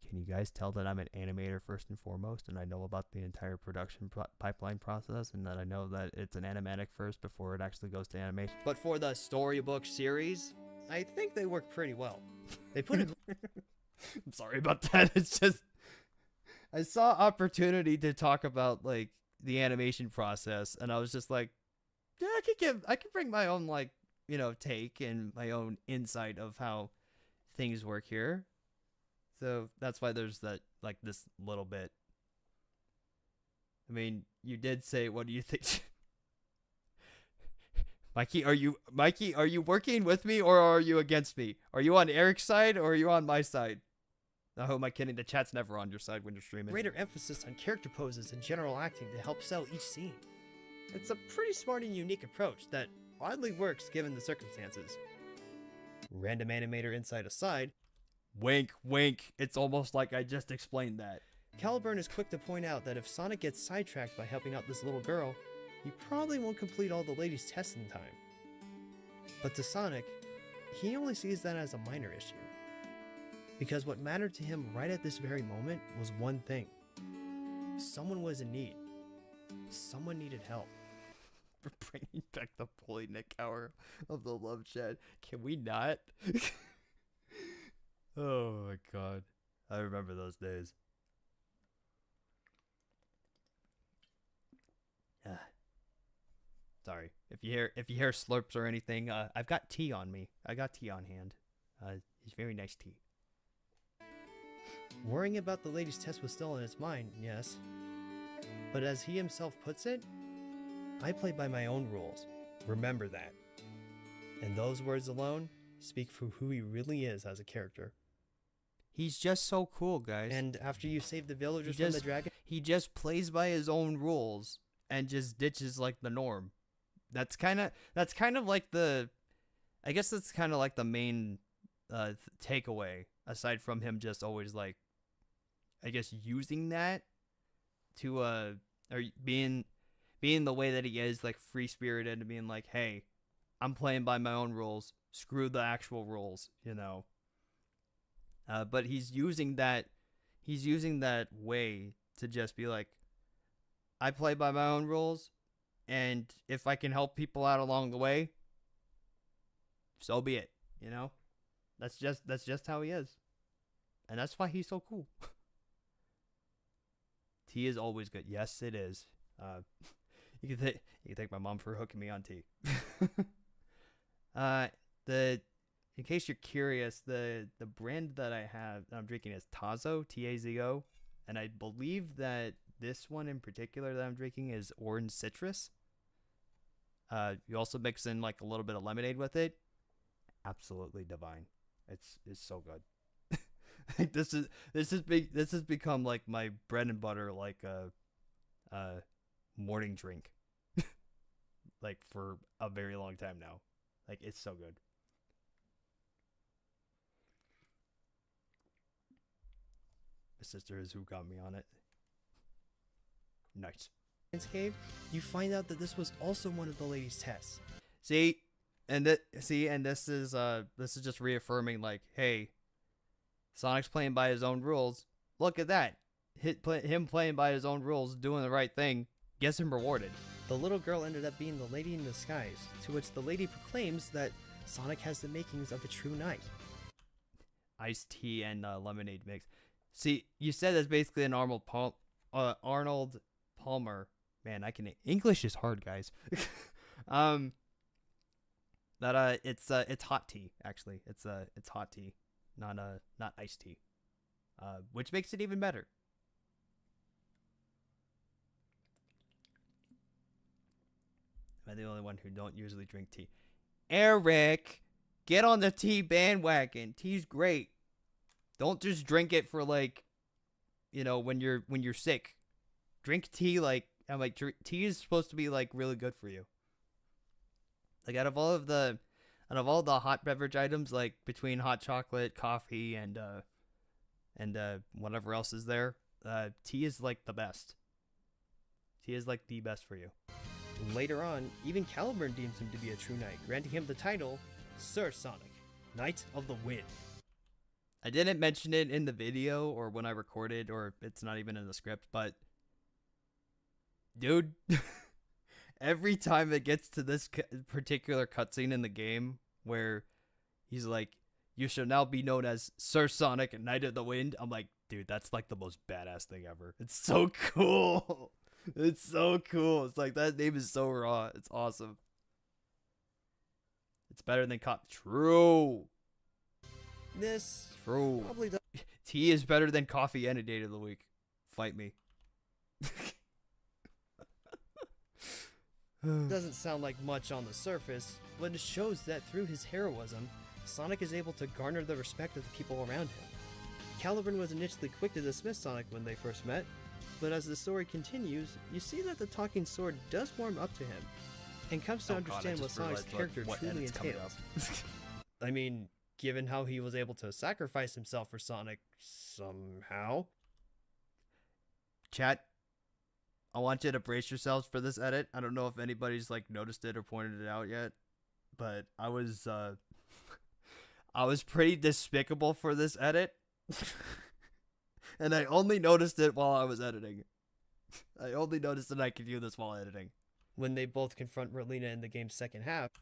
Can you guys tell that I'm an animator first and foremost, and I know about the entire production pipeline process, and that I know that it's an animatic first before it actually goes to animation? But for the storybook series, I think they work pretty well. They put it. I'm sorry about that. It's just I saw opportunity to talk about like the animation process, and I was just like, yeah, I could bring my own like, you know, take and my own insight of how things work here. So that's why there's that like this little bit. I mean, you did say, what do you think? Mikey, are you working with me or are you against me? Are you on Eric's side or are you on my side? No, who am I kidding? The chat's never on your side when you're streaming. Greater emphasis on character poses and general acting to help sell each scene. It's a pretty smart and unique approach that oddly works given the circumstances. Random animator insight aside, Wink, wink. It's almost like I just explained that. Caliburn is quick to point out that if Sonic gets sidetracked by helping out this little girl, he probably won't complete all the ladies' tests in time. But to Sonic, he only sees that as a minor issue. Because what mattered to him right at this very moment was one thing. Someone was in need. Someone needed help. We're bringing back the Polynick hour of the love chat. Can we not? Oh my god. I remember those days. Sorry. If you hear slurps or anything, I've got tea on me. I got tea on hand. It's very nice tea. Worrying about the lady's test was still in his mind, yes. But as he himself puts it, I play by my own rules. Remember that. And those words alone speak for who he really is as a character. He's just so cool, guys. And after you save the villagers from the dragon, he just plays by his own rules and just ditches like the norm. That's kind of like the, I guess that's kind of like the main takeaway, aside from him just always like, I guess using that to or being the way that he is, like free spirited and being like, hey, I'm playing by my own rules. Screw the actual rules, you know. But he's using that way to just be like, I play by my own rules, and if I can help people out along the way, so be it, you know? That's just how he is. And that's why he's so cool. Tea is always good. Yes, it is. You can thank my mom for hooking me on tea. In case you're curious, the brand that I'm drinking is Tazo, Tazo, and I believe that this one in particular that I'm drinking is orange citrus. You also mix in like a little bit of lemonade with it. Absolutely divine. It's so good. This has become like my bread and butter, like morning drink, like for a very long time now. Like it's so good. My sister is who got me on it. Nice. cave, you find out that this was also one of the lady's tests. See, and this is just reaffirming like, hey, Sonic's playing by his own rules. Look at that. Him playing by his own rules, doing the right thing, gets him rewarded. The little girl ended up being the lady in disguise, to which the lady proclaims that Sonic has the makings of a true knight. Iced tea and lemonade mix. See, you said that's basically an Arnold Palmer. Man, English is hard, guys. It's hot tea actually. It's hot tea, not iced tea, which makes it even better. Am I the only one who don't usually drink tea? Eric, get on the tea bandwagon. Tea's great. Don't just drink it for like, when you're sick. Drink tea like tea is supposed to be like really good for you. Like out of all the hot beverage items, like between hot chocolate, coffee, and whatever else is there, tea is like the best. Tea is like the best for you. Later on, even Caliburn deems him to be a true knight, granting him the title Sir Sonic, Knight of the Wind. I didn't mention it in the video or when I recorded, or it's not even in the script, but dude, every time it gets to this particular cutscene in the game where he's like, you shall now be known as Sir Sonic, Knight of the Wind, I'm like, dude, that's like the most badass thing ever. It's so cool. It's so cool. It's like, that name is so raw. It's awesome. It's better than True. This True. probably does. Tea is better than coffee any day of the week. Fight me. Doesn't sound like much on the surface, but it shows that through his heroism, Sonic is able to garner the respect of the people around him. Caliburn was initially quick to dismiss Sonic when they first met, but as the story continues, you see that the talking sword does warm up to him, and comes to understand what Sonic's character truly entails. I mean, given how he was able to sacrifice himself for Sonic somehow. Chat, I want you to brace yourselves for this edit. I don't know if anybody's like noticed it or pointed it out yet, but I was pretty despicable for this edit. And I only noticed it while I was editing. I only noticed that I could do this while editing. When they both confront Merlina in the game's second half,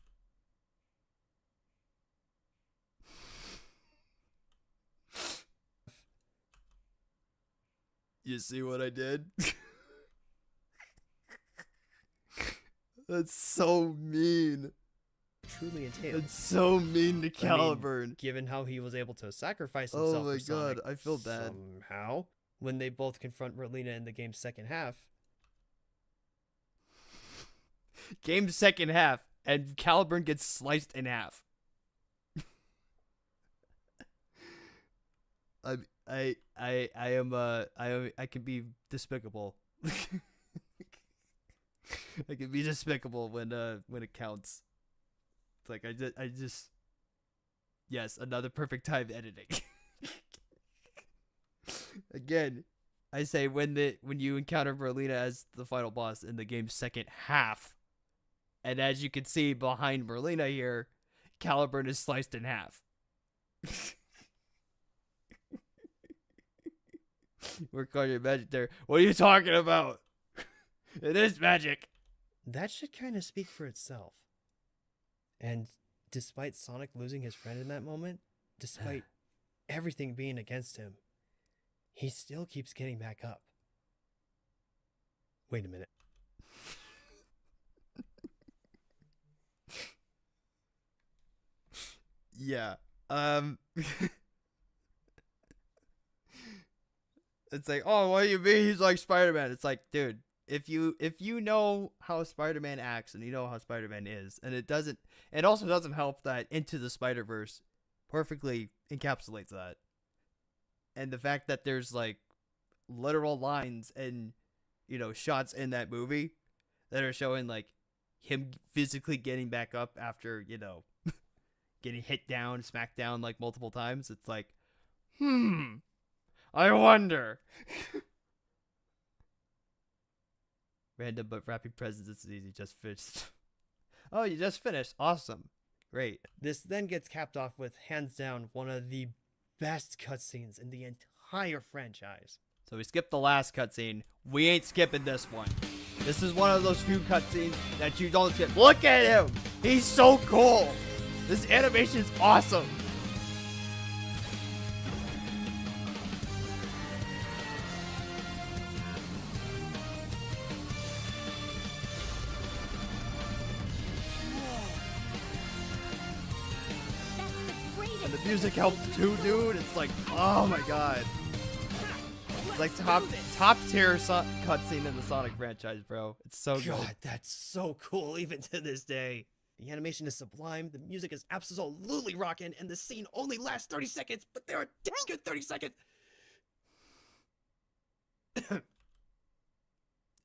you see what I did? That's so mean. truly entails. That's so mean to Caliburn. Given how he was able to sacrifice himself Oh my for Sonic god, I feel bad. somehow. When they both confront Merlina in the game's second half, Game's second half, and Caliburn gets sliced in half. I can be despicable. I can be despicable when it counts. It's like I just yes, another perfect time editing. Again, I say when you encounter Merlina as the final boss in the game's second half, and as you can see behind Merlina here, Caliburn is sliced in half. Work on your magic there. What are you talking about? It is magic. that should kind of speak for itself. And despite Sonic losing his friend in that moment, despite everything being against him, he still keeps getting back up. Wait a minute. Yeah. It's like, oh, what do you mean he's like Spider-Man? It's like, dude, if you know how Spider-Man acts and you know how Spider-Man is, and it also doesn't help that Into the Spider-Verse perfectly encapsulates that. And the fact that there's like literal lines and, shots in that movie that are showing like him physically getting back up after, getting hit down, smacked down like multiple times. It's like, I wonder. Random, but wrapping presents is easy. Just finished. Oh, you just finished. Awesome. Great. This then gets capped off with, hands down, one of the best cutscenes in the entire franchise. So we skipped the last cutscene. We ain't skipping this one. This is one of those few cutscenes that you don't skip. Look at him! He's so cool! This animation's awesome! And the music helps too, dude. It's like, oh my god. It's like top tier cutscene in the Sonic franchise, bro. It's so good. God, that's so cool even to this day. The animation is sublime, the music is absolutely rocking, and the scene only lasts 30 seconds, but they're a dang good 30 seconds.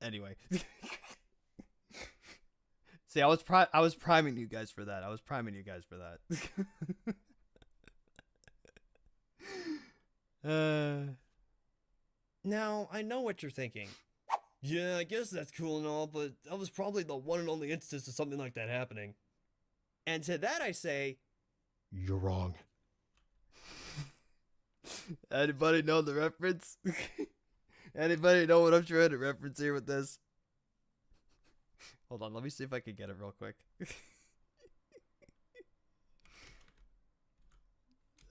Anyway. See, I was priming you guys for that. Now, I know what you're thinking. Yeah, I guess that's cool and all, but that was probably the one and only instance of something like that happening. And to that I say, you're wrong. Anybody know the reference? Anybody know what I'm trying to reference here with this? Hold on, let me see if I can get it real quick.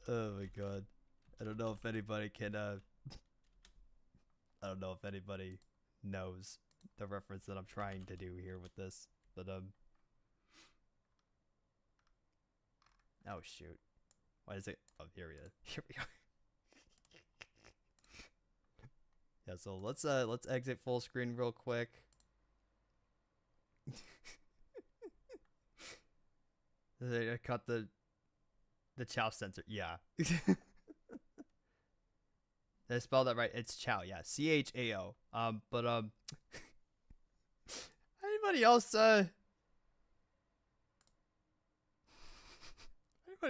Oh my god. I don't know if anybody can, I don't know if anybody knows the reference that I'm trying to do here with this, but, oh shoot. Why is it? Oh, here we are. Yeah, so let's exit full screen real quick. I cut the Chow sensor. Yeah. Did I spell that right? It's Chow. Yeah, CHAO. But anybody else? Anybody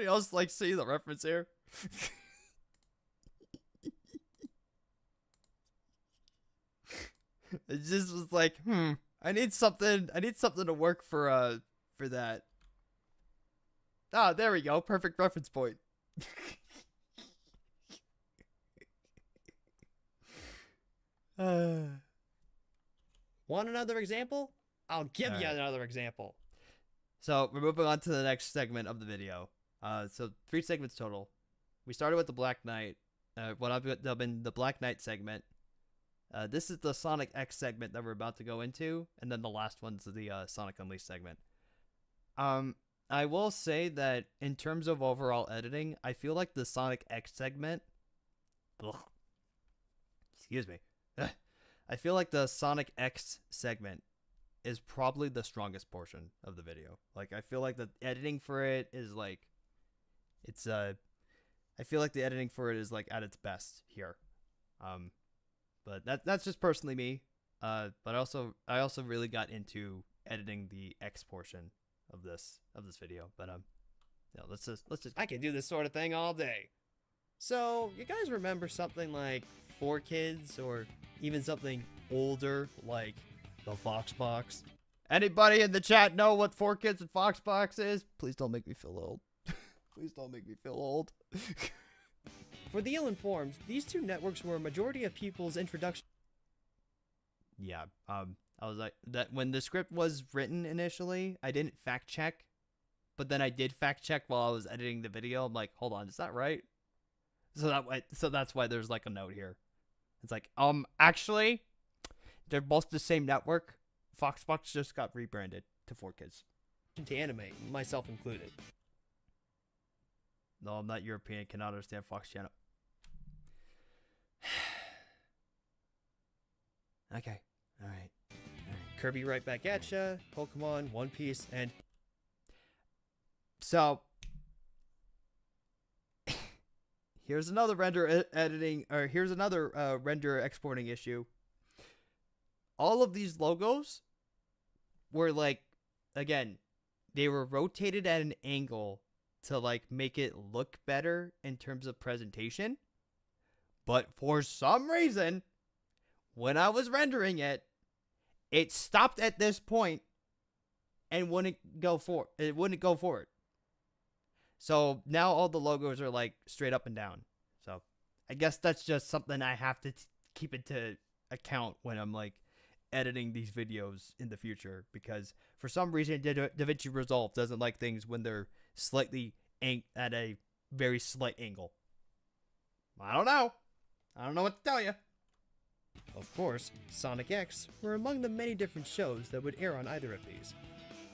else like see the reference here? It just was like, I need something to work for that. Ah, there we go. Perfect reference point. Want another example? I'll give you Alright. another example. So we're moving on to the next segment of the video. So 3 segments total. We started with the Black Knight. What I've dubbing the Black Knight segment. This is the Sonic X segment that we're about to go into, and then the last one's the Sonic Unleashed segment. I will say that in terms of overall editing, I feel like the Sonic X segment. Excuse me. I feel like the Sonic X segment is probably the strongest portion of the video. Like, I feel like the editing for it is like, it's I feel like the editing for it is like at its best here. But that's just personally me. But I also really got into editing the X portion of this video. But yeah, let's just I can do this sort of thing all day. So, you guys remember something like 4Kids, or even something older like the Foxbox? Anybody in the chat know what 4Kids and Foxbox is? Please don't make me feel old. Please don't make me feel old. For the ill-informed, these two networks were a majority of people's introduction. Yeah, I was like, that when the script was written initially, I didn't fact check, but then I did fact check while I was editing the video. I'm like, hold on, is that right? So that's why there's like a note here. It's like, actually, they're both the same network. Foxbox just got rebranded to 4Kids. To anime, myself included. No, I'm not European. Cannot understand Fox Channel. Okay. All right. Kirby right back at ya, Pokemon, One Piece, and... So, here's another render editing, or here's another render exporting issue. All of these logos were like, again, they were rotated at an angle to like make it look better in terms of presentation. But for some reason, when I was rendering it, it stopped at this point and wouldn't go for it. Wouldn't go forward. So now all the logos are like straight up and down. So I guess that's just something I have to keep into account when I'm like editing these videos in the future, because for some reason DaVinci Resolve doesn't like things when they're slightly at a very slight angle. I don't know what to tell you. Of course, Sonic X were among the many different shows that would air on either of these.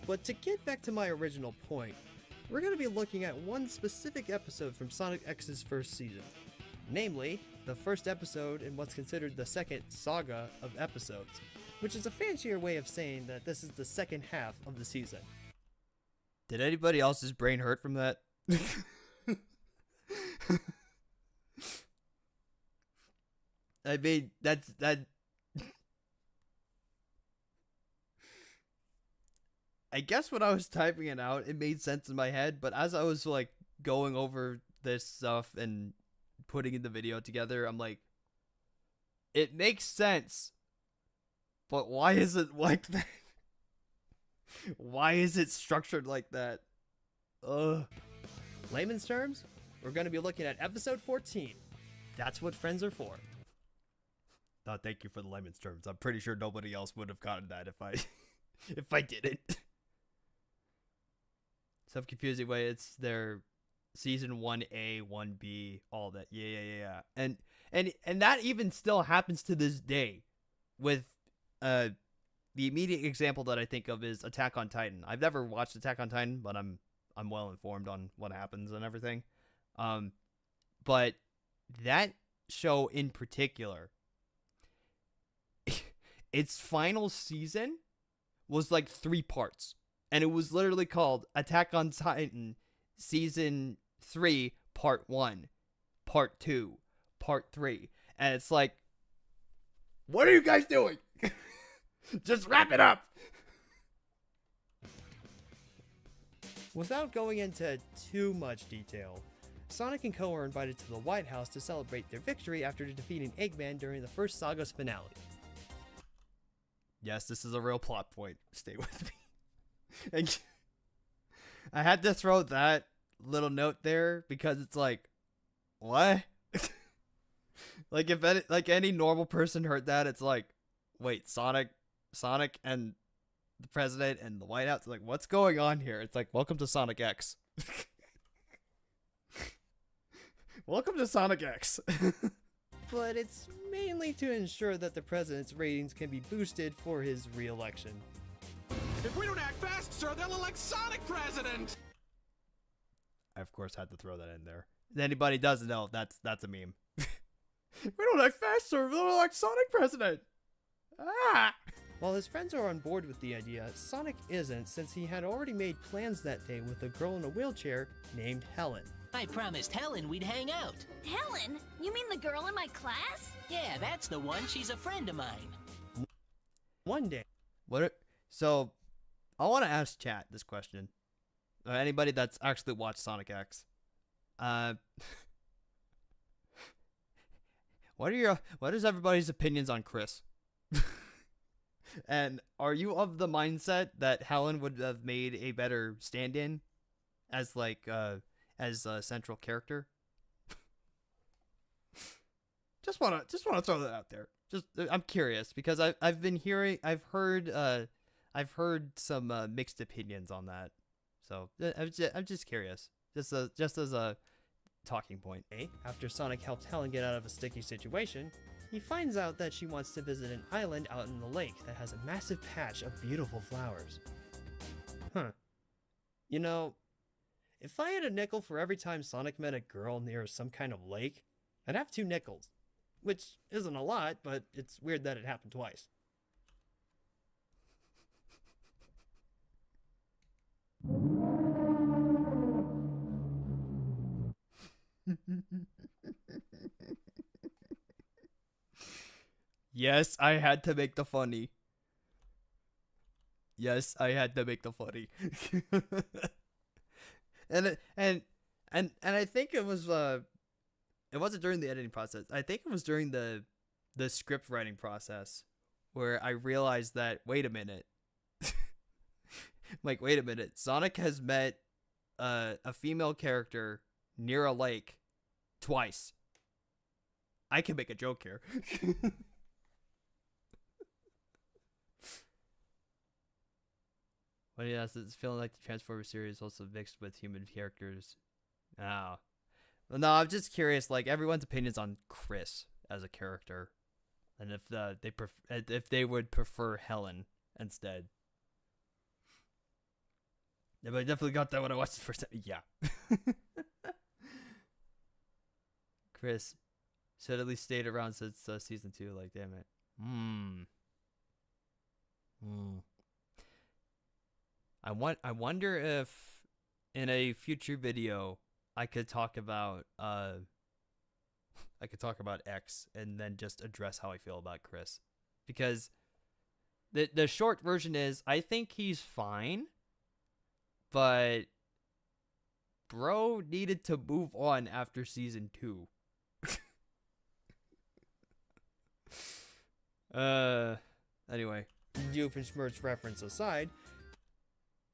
But to get back to my original point, we're going to be looking at one specific episode from Sonic X's first season. Namely, the first episode in what's considered the second saga of episodes, which is a fancier way of saying that this is the second half of the season. Did anybody else's brain hurt from that? I mean, that. I guess when I was typing it out, it made sense in my head, but as I was like going over this stuff and putting the video together, I'm like, it makes sense, but why is it like that? Why is it structured like that? Ugh. Layman's terms, we're going to be looking at episode 14. That's what friends are for. Oh, thank you for the layman's terms. I'm pretty sure nobody else would have gotten that if I if I didn't. Some confusing way, it's their season 1A, 1B, all that. Yeah. And that even still happens to this day with the immediate example that I think of is Attack on Titan. I've never watched Attack on Titan, but I'm well informed on what happens and everything. But that show in particular, its final season was like 3 parts. And it was literally called Attack on Titan Season 3, Part 1, Part 2, Part 3. And it's like, what are you guys doing? Just wrap it up. Without going into too much detail, Sonic and Co. are invited to the White House to celebrate their victory after defeating Eggman during the first saga's finale. Yes, this is a real plot point. Stay with me. And I had to throw that little note there because it's like, what? Like if any normal person heard that, it's like, wait, Sonic and the president and the White House, like, what's going on here? It's like, welcome to Sonic X. Welcome to Sonic X. But it's mainly to ensure that the president's ratings can be boosted for his re-election. If we don't act fast, sir, they'll elect Sonic president! I, of course, had to throw that in there. If anybody doesn't know, that's a meme. We don't act fast, sir, they'll elect Sonic president! Ah! While his friends are on board with the idea, Sonic isn't, since he had already made plans that day with a girl in a wheelchair named Helen. I promised Helen we'd hang out. Helen? You mean the girl in my class? Yeah, that's the one. She's a friend of mine. One day, So, I want to ask chat this question. Anybody that's actually watched Sonic X. What is everybody's opinions on Chris? And are you of the mindset that Helen would have made a better stand-in as as a central character? Just wanna throw that out there. I'm curious because I've heard some mixed opinions on that. So I'm just curious, just as a talking point. after Sonic helped Helen get out of a sticky situation, he finds out that she wants to visit an island out in the lake that has a massive patch of beautiful flowers. You know, if I had a nickel for every time Sonic met a girl near some kind of lake, I'd have 2 nickels. Which isn't a lot, but it's weird that it happened twice. Yes, I had to make the funny. Yes, I had to make the funny. and I think it wasn't during the editing process. I think it was during the script writing process where I realized that, wait a minute. Like, wait a minute. Sonic has met a female character near a lake twice. I can make a joke here. But yes, it's feeling like the Transformers series also mixed with human characters. Oh. Well, no, I'm just curious, like, everyone's opinions on Chris as a character. And if they would prefer Helen instead. Yeah, but I definitely got that when I watched the first time. Yeah. Chris should at least stayed around since season 2. Like, damn it. I wonder if in a future video I could talk about X and then just address how I feel about Chris, because the short version is I think he's fine, but bro needed to move on after season 2. Anyway, Doofenshmirtz reference aside,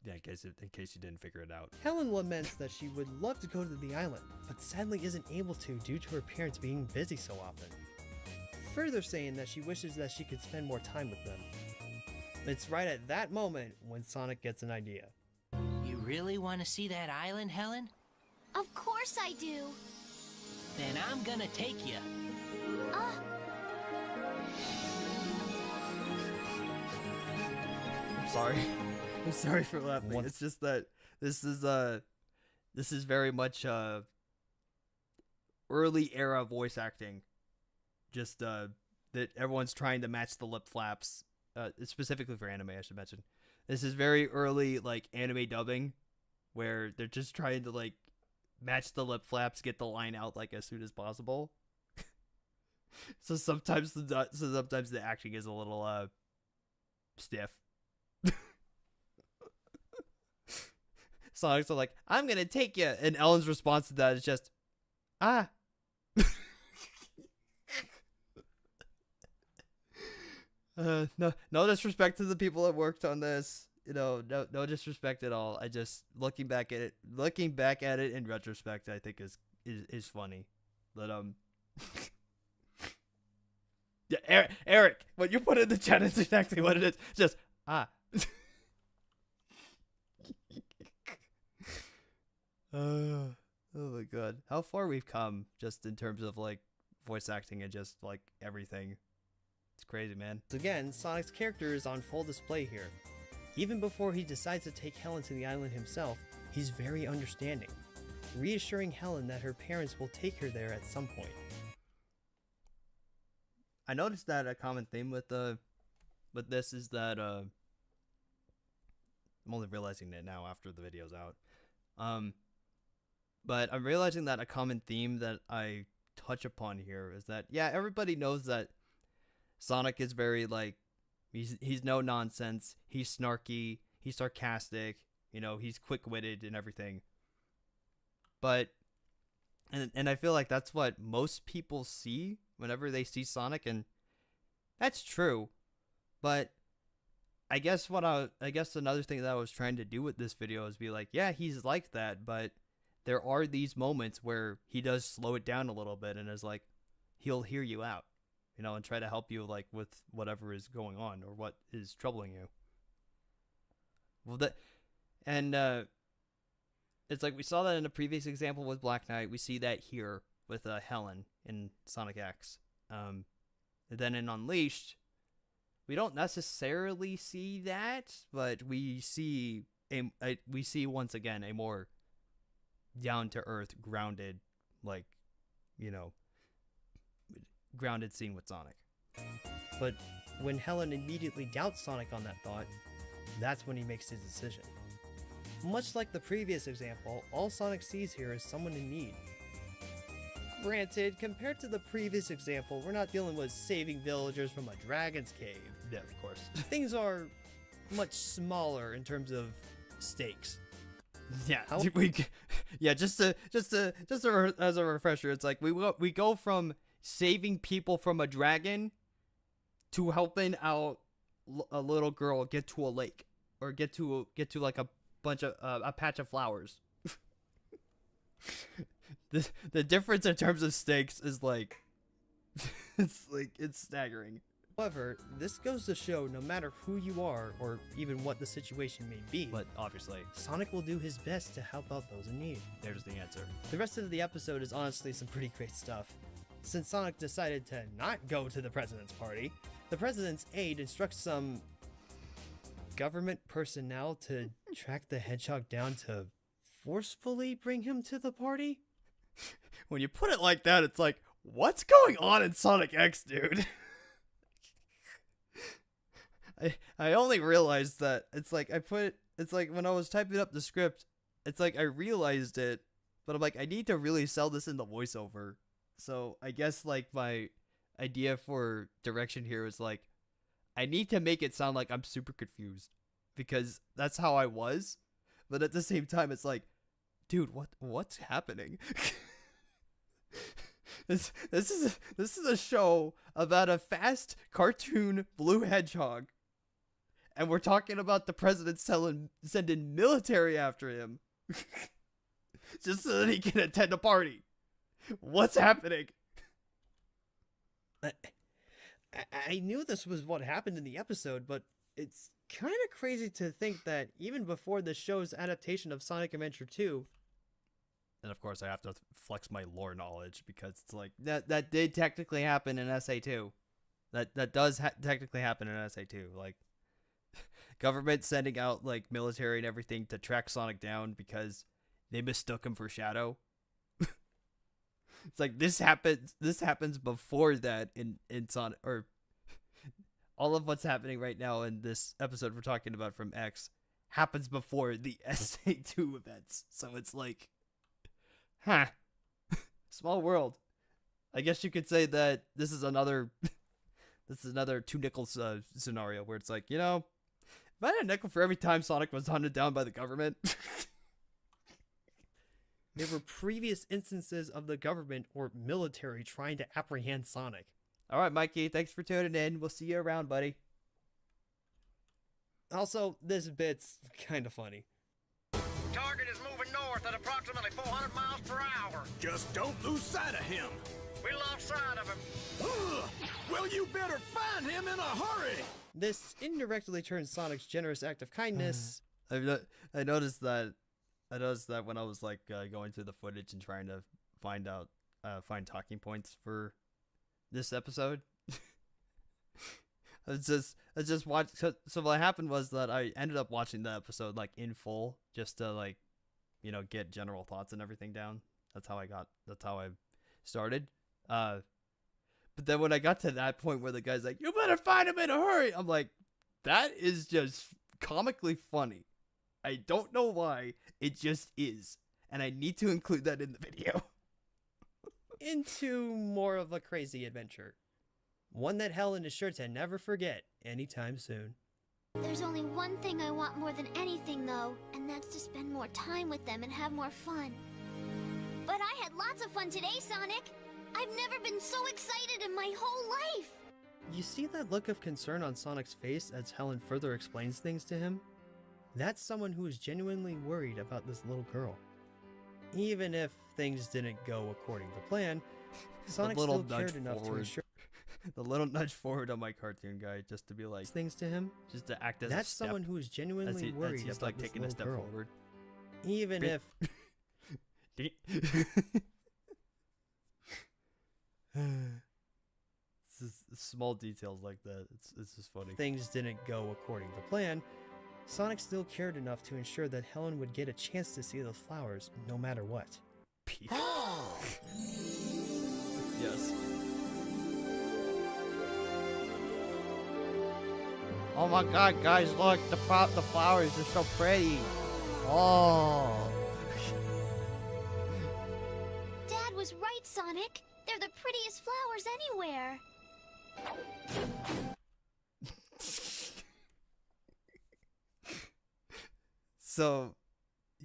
yeah, in case you didn't figure it out. Helen laments that she would love to go to the island, but sadly isn't able to due to her parents being busy so often. Further saying that she wishes that she could spend more time with them. It's right at that moment when Sonic gets an idea. You really want to see that island, Helen? Of course I do. Then I'm gonna take you. I'm sorry. I'm sorry for laughing. It's just that this is very much early era voice acting. Just that everyone's trying to match the lip flaps. Specifically for anime, I should mention. This is very early like anime dubbing, where they're just trying to like match the lip flaps, get the line out like as soon as possible. So sometimes the acting is a little stiff. Sonic's like, I'm gonna take you, and Ellen's response to that is just, ah. No disrespect to the people that worked on this. You know, no disrespect at all. I just looking back at it in retrospect, I think is funny. But yeah, Eric, what you put in the chat is exactly what it is. Just ah. Oh my god, how far we've come just in terms of like voice acting and just like everything. It's crazy, man. Again, Sonic's character is on full display here. Even before he decides to take Helen to the island himself, he's very understanding, reassuring Helen that her parents will take her there at some point. I noticed that a common theme with this is that I'm only realizing it now after the video's out. But I'm realizing that a common theme that I touch upon here is that, yeah, everybody knows that Sonic is very, like, he's no nonsense, he's snarky, he's sarcastic, you know, he's quick-witted and everything. But, and I feel like that's what most people see whenever they see Sonic, and that's true. But I guess another thing that I was trying to do with this video is be like, yeah, he's like that, but there are these moments where he does slow it down a little bit and is like, he'll hear you out, you know, and try to help you like with whatever is going on or what is troubling you. Well, it's like we saw that in a previous example with Black Knight. We see that here with Helen in Sonic X. And then in Unleashed, we don't necessarily see that, but we see once again a more down to earth, grounded, like, you know, grounded scene with Sonic. But when Helen immediately doubts Sonic on that thought, that's when he makes his decision. Much like the previous example, all Sonic sees here is someone in need. Granted, compared to the previous example, we're not dealing with saving villagers from a dragon's cave. Yeah, of course. Things are much smaller in terms of stakes. Yeah, just as a refresher, it's like we go from saving people from a dragon to helping out a little girl get to a lake or get to like a bunch of a patch of flowers. The difference in terms of stakes is like it's staggering. However, this goes to show no matter who you are or even what the situation may be, But obviously, Sonic will do his best to help out those in need. there's the answer. The rest of the episode is honestly some pretty great stuff. Since Sonic decided to not go to the president's party, the president's aide instructs some government personnel to track the hedgehog down to forcefully bring him to the party. When you put it like that, it's like, what's going on in Sonic X, dude? I only realized that it's like it's like when I was typing up the script, it's like I realized it, but I'm like, I need to really sell this in the voiceover. So I guess like my idea for direction here is like, I need to make it sound like I'm super confused because that's how I was, but at the same time, it's like, dude, what's happening? This is a show about a fast cartoon blue hedgehog, and we're talking about the president sending military after him just so that he can attend a party. What's happening? I knew this was what happened in the episode, but it's kind of crazy to think that even before the show's adaptation of Sonic Adventure 2, And of course, I have to flex my lore knowledge because it's like that did technically happen in SA2. That does technically happen in SA2. Like, government sending out like military and everything to track Sonic down because they mistook him for Shadow. It's like this happens before that in Sonic, or all of what's happening right now in this episode we're talking about from X happens before the SA2 events. So it's like, huh. Small world. I guess you could say that this is another Two Nickels scenario where it's like, you know, if I had a nickel for every time Sonic was hunted down by the government. there were previous instances of the government or military trying to apprehend Sonic. All right, Mikey, thanks for tuning in. We'll see you around, buddy. Also, this bit's kind of funny. Target is moving north at approximately 400 miles per hour. Just don't lose sight of him. We lost sight of him. Ugh. Well, you better find him in a hurry. This indirectly turns Sonic's generous act of kindness I noticed that when I was like going through the footage and trying to find talking points for this episode. I just watched. So what happened was that I ended up watching the episode like in full just to like, you know, get general thoughts and everything down. That's how I started. But then when I got to that point where the guy's like, "You better find him in a hurry," I'm like, that is just comically funny. I don't know why, it just is, and I need to include that in the video. into more of a crazy adventure. One that Helen is sure to never forget anytime soon. There's only one thing I want more than anything, though, and that's to spend more time with them and have more fun. But I had lots of fun today, Sonic! I've never been so excited in my whole life! You see that look of concern on Sonic's face as Helen further explains things to him? That's someone who is genuinely worried about this little girl. Even if things didn't go according to plan, Sonic still cared enough to ensure the little nudge forward on my cartoon guy just to be like, things to him. just to act as That's a step, someone who is genuinely worried as he's about like this taking a little step girl. forward. Even if It's just small details like that. It's just funny. things didn't go according to plan, Sonic still cared enough to ensure that Helen would get a chance to see those flowers no matter what. Peace. Yes. Oh my God, guys! Look, the flowers are so pretty. Oh. Dad was right, Sonic. They're the prettiest flowers anywhere. So,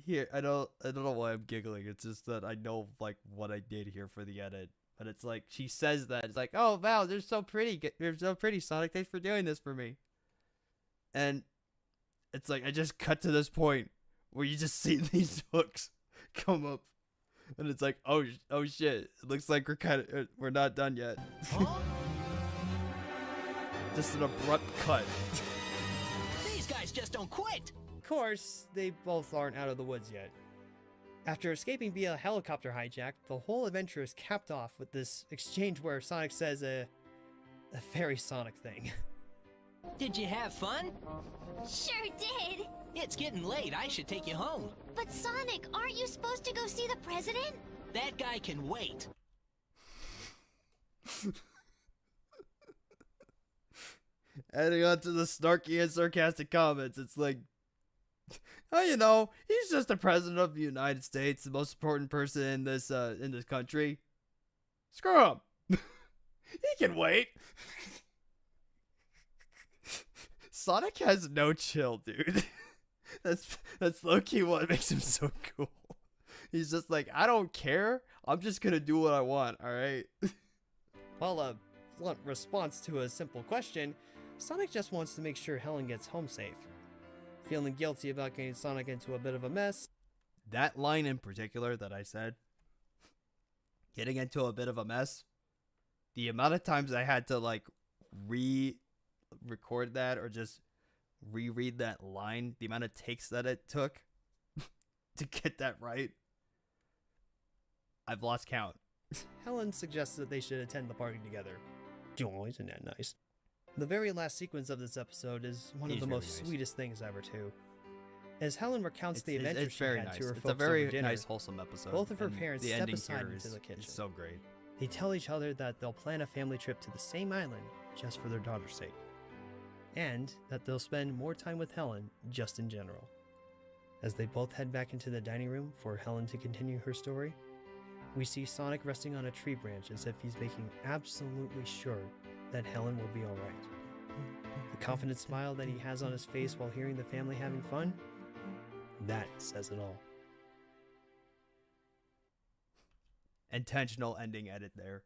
here I don't know why I'm giggling. It's just that I know like what I did here for the edit. And it's like, she says that. It's like, oh, wow, they're so pretty. They're so pretty, Sonic. Thanks for doing this for me. And it's like, I just cut to this point where you just see these hooks come up. And it's like, oh shit. It looks like we're not done yet. Just an abrupt cut. These guys just don't quit. Of course, they both aren't out of the woods yet. After escaping via helicopter hijack, the whole adventure is capped off with this exchange where Sonic says a very Sonic thing. Did you have fun? Sure did. It's getting late. I should take you home. But Sonic, aren't you supposed to go see the president? That guy can wait. Adding on to the snarky and sarcastic comments, it's like, oh, you know, he's just the president of the United States, the most important person in this country. Screw him. He can wait. Sonic has no chill, dude. That's low-key what makes him so cool. He's just like, I don't care. I'm just gonna do what I want, alright? Well, a blunt response to a simple question, Sonic just wants to make sure Helen gets home safe. Feeling guilty about getting Sonic into a bit of a mess, That line in particular that I said, getting into a bit of a mess, the amount of times I had to like re-record that or just reread that line, the amount of takes that it took to get that right, I've lost count. Helen suggests that they should attend the party together. Oh, isn't that nice? The very last sequence of this episode is one of He's the really most nice. sweetest things ever, too. As Helen recounts the It's adventures she very had nice. to her It's a folks very over dinner, nice, wholesome episode. both of her and parents the step ending aside here into is the kitchen. so great. They tell each other that they'll plan a family trip to the same island just for their daughter's sake. And that they'll spend more time with Helen just in general. As they both head back into the dining room for Helen to continue her story, we see Sonic resting on a tree branch as if he's making absolutely sure that Helen will be alright. The confident smile that he has on his face while hearing the family having fun, that says it all. Intentional ending edit there.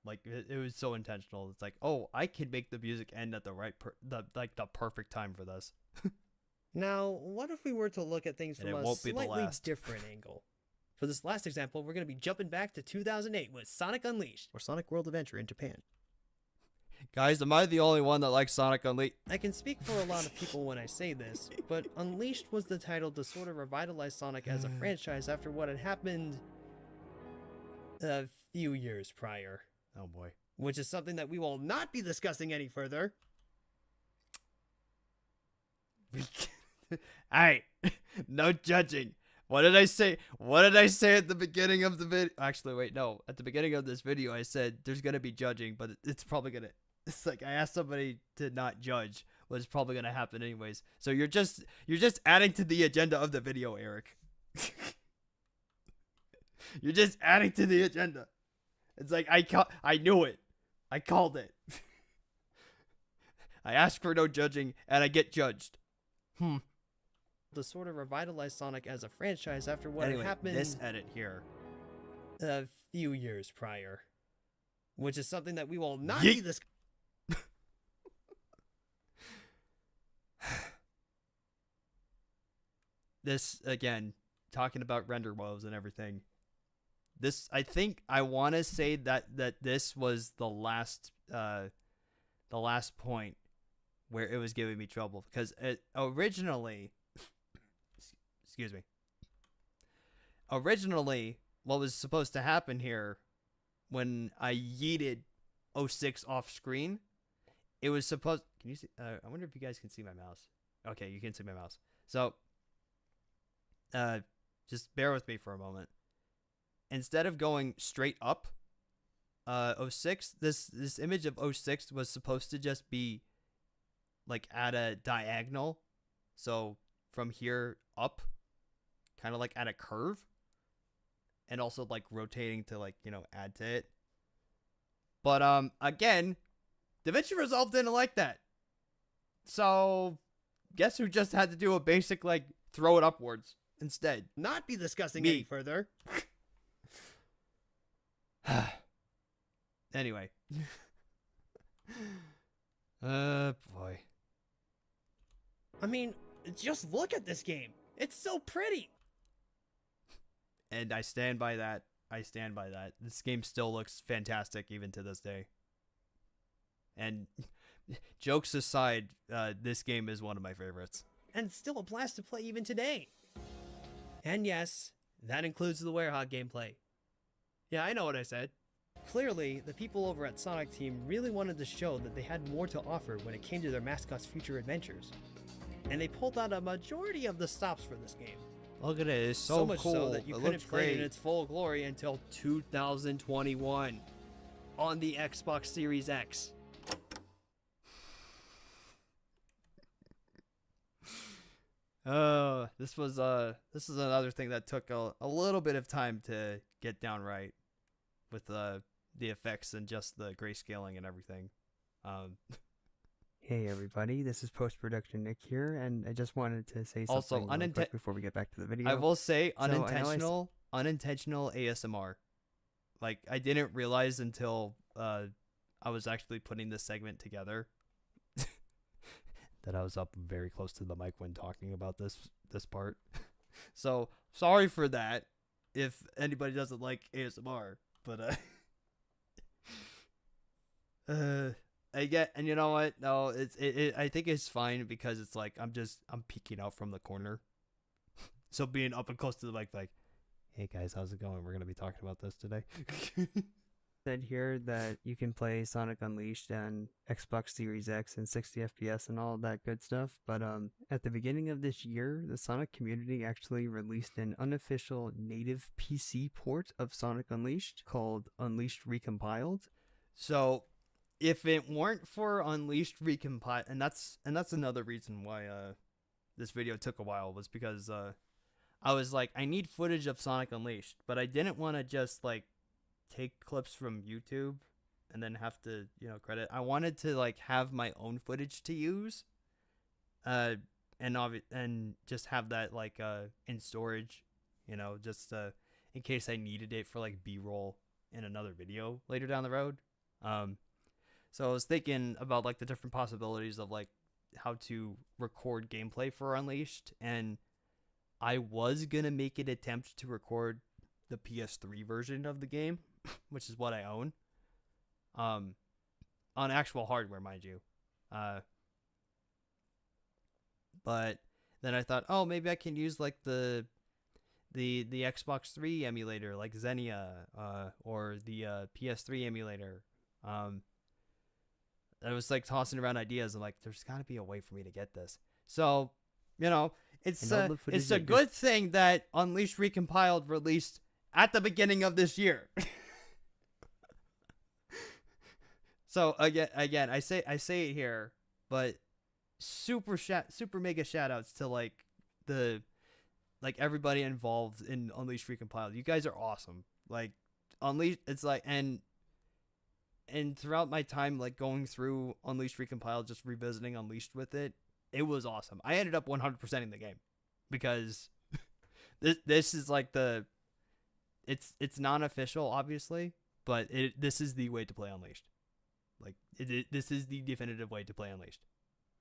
Like it was so intentional. It's like, oh, I could make the music end at the right the perfect time for this. Now, what if we were to look at things And from it a won't be the slightly last. different angle? For this last example, we're going to be jumping back to 2008 with Sonic Unleashed, or Sonic World Adventure in Japan. Guys, am I the only one that likes Sonic Unleashed? I can speak for a lot of people when I say this, but Unleashed was the title to sort of revitalize Sonic as a franchise after what had happened a few years prior. Oh boy. Which is something that we will not be discussing any further. Alright, no judging. What did I say? What did I say at the beginning of the video? Actually, wait, no. At the beginning of this video, I said there's gonna be judging, but it's probably gonna. It's like I asked somebody to not judge, but it's probably gonna happen anyways. So you're just adding to the agenda of the video, Eric. You're just adding to the agenda. It's like I knew it. I called it. I ask for no judging, and I get judged. To sort of revitalize Sonic as a franchise after what Anyway, had happened this edit here. a few years prior. Which is something that we will not Yeet. be discussing. This again, talking about render woes and everything. This, I think, I want to say that this was the last point where it was giving me trouble because it originally, excuse me. Originally, what was supposed to happen here, when I yeeted 06 off screen, it was supposed. Can you see? I wonder if you guys can see my mouse. Okay, you can see my mouse. So, just bear with me for a moment. Instead of going straight up, 06, this image of 06 was supposed to just be like at a diagonal. So from here up, kind of like at a curve. And also like rotating to like, add to it. But again, DaVinci Resolve didn't like that. So guess who just had to do a basic like throw it upwards instead? Not be discussing Me. any further. Anyway. Boy. I mean, just look at this game. It's so pretty. And I stand by that. I stand by that. This game still looks fantastic even to this day. And jokes aside, this game is one of my favorites. And still a blast to play even today. And yes, that includes the Hedgehog gameplay. Yeah, I know what I said. Clearly, the people over at Sonic Team really wanted to show that they had more to offer when it came to their mascot's future adventures. And they pulled out a majority of the stops for this game. Look at it. It's So so much cool. so that you It couldn't looks play it in great. its full glory until 2021 on the Xbox Series X. This is another thing that took a little bit of time to get down right with the effects and just the grayscaling and everything. Hey everybody, this is post-production Nick here, and I just wanted to say Also, something really quick before we get back to the video. I will say I know unintentional ASMR. Like, I didn't realize until I was actually putting this segment together that I was up very close to the mic when talking about this part. So sorry for that if anybody doesn't like ASMR, but I get, and you know what? No, I think it's fine because it's like I'm peeking out from the corner. So being up and close to the mic, like, hey guys, how's it going? We're gonna be talking about this today. Said here that you can play Sonic Unleashed on Xbox Series X and 60 FPS and all that good stuff, but at the beginning of this year, the Sonic community actually released an unofficial native PC port of Sonic Unleashed called Unleashed Recompiled. So if it weren't for Unleashed Recompiled, and that's another reason why this video took a while, was because I was like, I need footage of Sonic Unleashed, but I didn't want to just like take clips from YouTube and then have to, credit. I wanted to like have my own footage to use, and just have that like in storage, just in case I needed it for like B-roll in another video later down the road. So I was thinking about like the different possibilities of like how to record gameplay for Unleashed, and I was gonna make an attempt to record the PS3 version of the game, which is what I own, on actual hardware, mind you. But then I thought, oh, maybe I can use like the Xbox 3 emulator, like Xenia, or the PS3 emulator. I was like tossing around ideas. I'm like, there's got to be a way for me to get this. So, it's a good thing that Unleashed Recompiled released at the beginning of this year. So again, I say it here, but super mega shout outs to like everybody involved in Unleashed Recompiled. You guys are awesome. Like Unleashed, it's like, and throughout my time like going through Unleashed Recompiled, just revisiting Unleashed with it was awesome. I ended up 100%ing the game because this is like it's non-official obviously, but this is the way to play Unleashed. Like this is the definitive way to play Unleashed.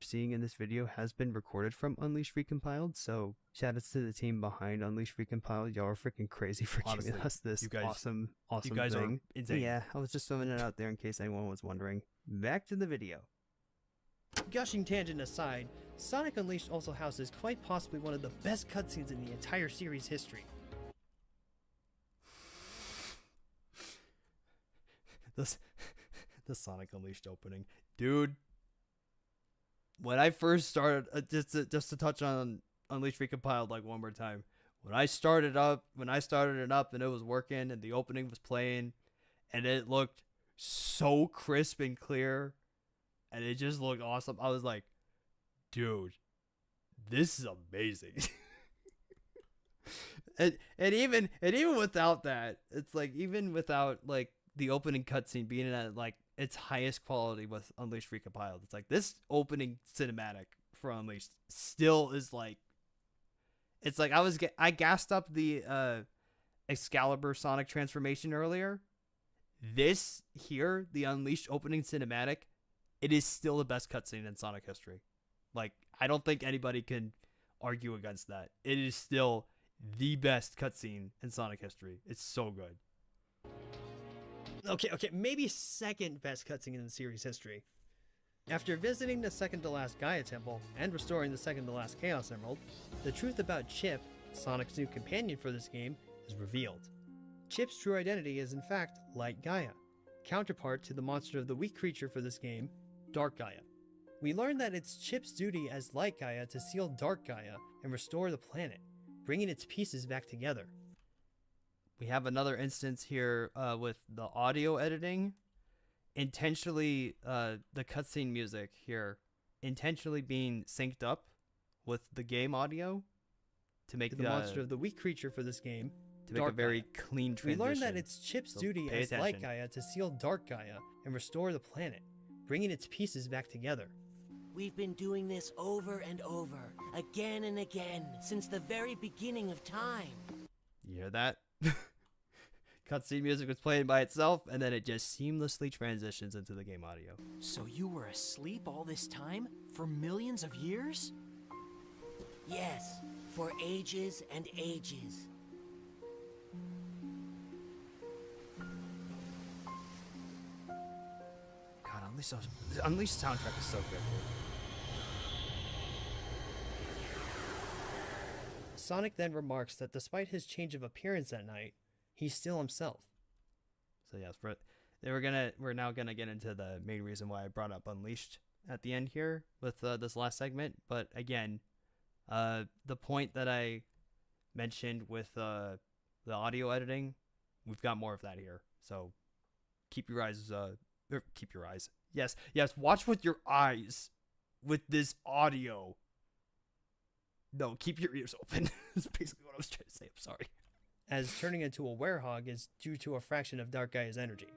Seeing in this video has been recorded from Unleashed Recompiled, so shoutouts to the team behind Unleashed Recompiled. Y'all are freaking crazy for Honestly, giving us this awesome you guys thing. Are insane. Yeah, I was just throwing it out there in case anyone was wondering. Back to the video. Gushing tangent aside, Sonic Unleashed also houses quite possibly one of the best cutscenes in the entire series history. The Sonic Unleashed opening, dude. When I first started, just to touch on Unleashed Recompiled like one more time. When I started it up and it was working and the opening was playing, and it looked so crisp and clear, and it just looked awesome. I was like, dude, this is amazing. and even without that, it's like, even without like the opening cutscene being at like its highest quality with Unleashed Recompiled, it's like this opening cinematic for Unleashed still is like, it's like I gassed up the Excalibur Sonic transformation earlier. this here, the Unleashed opening cinematic, it is still the best cutscene in Sonic history. Like, I don't think anybody can argue against that. It is still the best cutscene in Sonic history. It's so good. Okay, maybe second best cutscene in the series history. After visiting the second to last Gaia Temple and restoring the second to last Chaos Emerald, the truth about Chip, Sonic's new companion for this game, is revealed. Chip's true identity is in fact Light Gaia, counterpart to the monster of the week creature for this game, Dark Gaia. We learn that it's Chip's duty as Light Gaia to seal Dark Gaia and restore the planet, bringing its pieces back together. We have another instance here with the audio editing. Intentionally, the cutscene music here, intentionally being synced up with the game audio to make the monster of the week creature for this game, to make a very clean transition. We learn that it's Chip's duty as Light Gaia to seal Dark Gaia and restore the planet, bringing its pieces back together. We've been doing this over and over, again and again, since the very beginning of time. You hear that? Cutscene music was playing by itself, and then it just seamlessly transitions into the game audio. So you were asleep all this time? For millions of years? Yes, for ages and ages. God, Unleashed soundtrack is so good, dude. Sonic then remarks that despite his change of appearance at night, he's still himself. So yes, we're now gonna get into the main reason why I brought up Unleashed at the end here with this last segment. But again, the point that I mentioned with the audio editing, we've got more of that here. So keep your eyes. Yes, watch with your eyes with this audio. No, keep your ears open. That's basically what I was trying to say. I'm sorry. As turning into a werehog is due to a fraction of Dark Gaia's energy.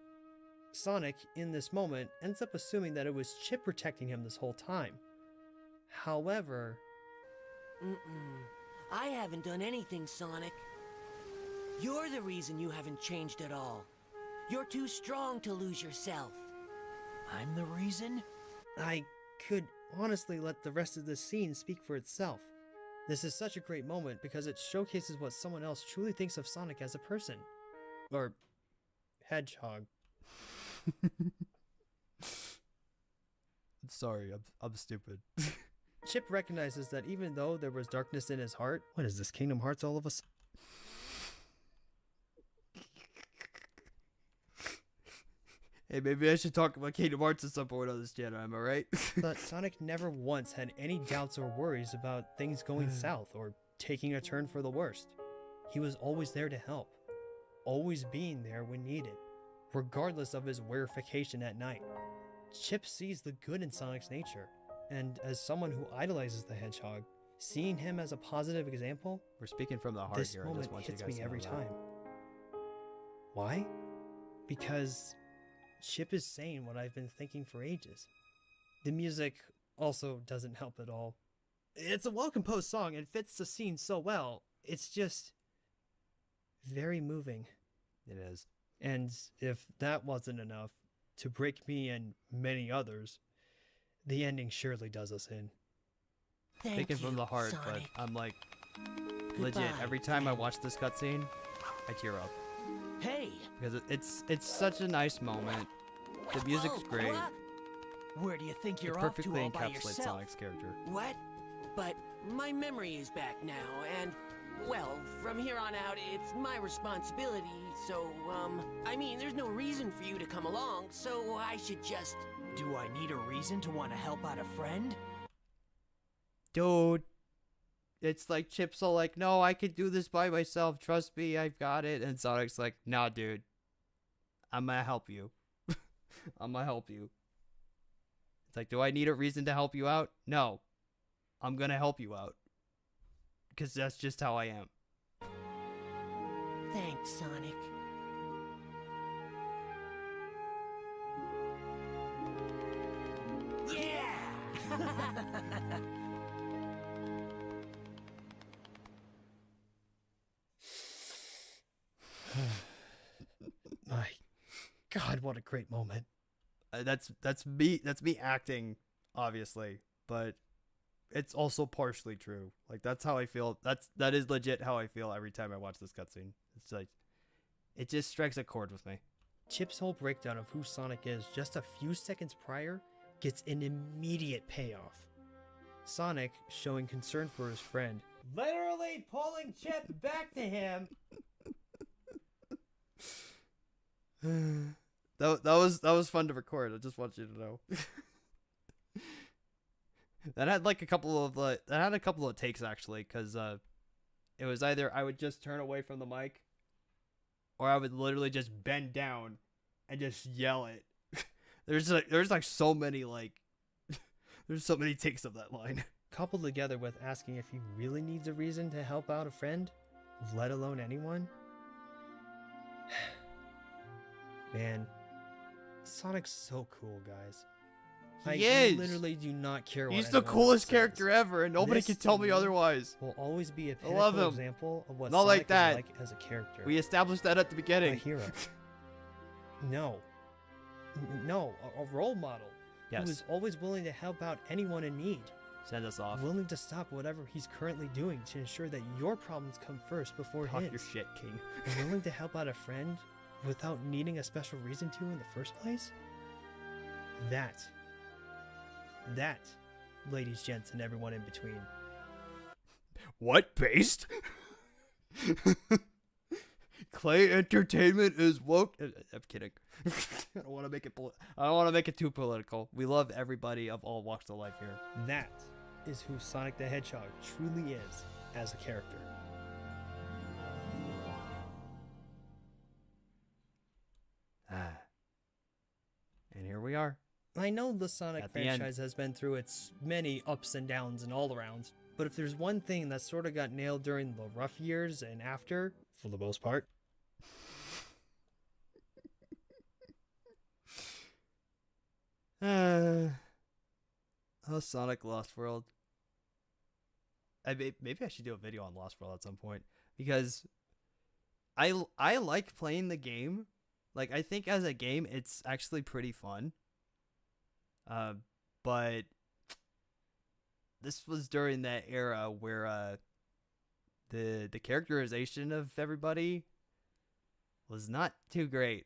Sonic, in this moment, ends up assuming that it was Chip protecting him this whole time. However... I haven't done anything, Sonic. You're the reason you haven't changed at all. You're too strong to lose yourself. I'm the reason? I could honestly let the rest of this scene speak for itself. This is such a great moment because it showcases what someone else truly thinks of Sonic as a person. Or Hedgehog. Sorry, I'm stupid. Chip recognizes that even though there was darkness in his heart... What is this, Kingdom Hearts all of a sudden? Hey, maybe I should talk about Kingdom Hearts at some point on this channel, am I right? But Sonic never once had any doubts or worries about things going south or taking a turn for the worst. He was always there to help, always being there when needed, regardless of his wearification at night. Chip sees the good in Sonic's nature, and as someone who idolizes the Hedgehog, seeing him as a positive example, we're speaking from the heart this here. moment hits me every time. Why? Because Chip is saying what I've been thinking for ages. The music also doesn't help at all. It's a well-composed song and fits the scene so well. It's just very moving. It is. And if that wasn't enough to break me and many others, the ending surely does us in. Speaking from the heart, Sonic. but I'm like, legit, every time I watch this cutscene, I tear up. Hey! Because it's such a nice moment. The music's great. What? Where do you think you're It off to perfectly all by encapsulates yourself? Sonic's character. What? But my memory is back now, and, well, from here on out, it's my responsibility, so, I mean, there's no reason for you to come along, so I should just... Do I need a reason to want to help out a friend? Dude, it's like Chip's all like, no, I can do this by myself. Trust me, I've got it. And Sonic's like, nah, dude, I'm gonna help you. I'm gonna help you. It's like, do I need a reason to help you out? No, I'm gonna help you out. Because that's just how I am. Thanks, Sonic. Yeah! God, what a great moment. That's me acting, obviously, but it's also partially true. Like, that's how I feel. That is legit how I feel every time I watch this cutscene. It's like, it just strikes a chord with me. Chip's whole breakdown of who Sonic is just a few seconds prior gets an immediate payoff. Sonic, showing concern for his friend, Literally pulling Chip back to him. that was fun to record. I just want you to know. That had a couple of takes actually, because it was either I would just turn away from the mic, or I would literally just bend down and just yell it. There's so many there's so many takes of that line. coupled together with asking if he really needs a reason to help out a friend, let alone anyone. Man, Sonic's so cool, guys. He I is. literally do not care what He's the anyone coolest else character says. ever, and nobody This can tell to me me otherwise. Will always be a I love pinnacle him. example of what Not Sonic like that. is like as a character. We established that at the A beginning. hero. No. No, a role model. Yes. Who is always willing to help out anyone in need. Send us off. Willing to stop whatever he's currently doing to ensure that your problems come first before Talk his. your shit, King. And willing to help out a friend without needing a special reason to in the first place? That, ladies, gents, and everyone in between. What based? Clay Entertainment is woke. I'm kidding. I don't want to make it. I don't want to make it too political. We love everybody of all walks of life here. That is who Sonic the Hedgehog truly is as a character. And here we are. I know the Sonic At the end. franchise has been through its many ups and downs and all arounds, but if there's one thing that sort of got nailed during the rough years and after, for the most part, Oh, Sonic Lost World. Maybe I should do a video on Lost World at some point, because I like playing the game. Like, I think as a game it's actually pretty fun. But this was during that era where the characterization of everybody was not too great.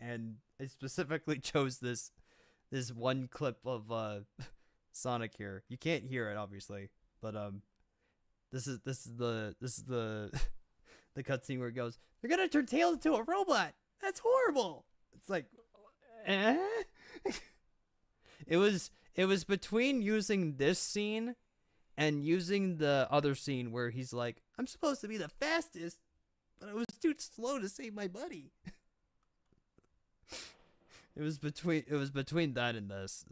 And I specifically chose this one clip of Sonic here. You can't hear it obviously, but this is the the cutscene where it goes, "They're gonna turn Tails into a robot. That's horrible." It's like, eh? It was between using this scene and using the other scene where he's like, "I'm supposed to be the fastest, but I was too slow to save my buddy." It was between that and this.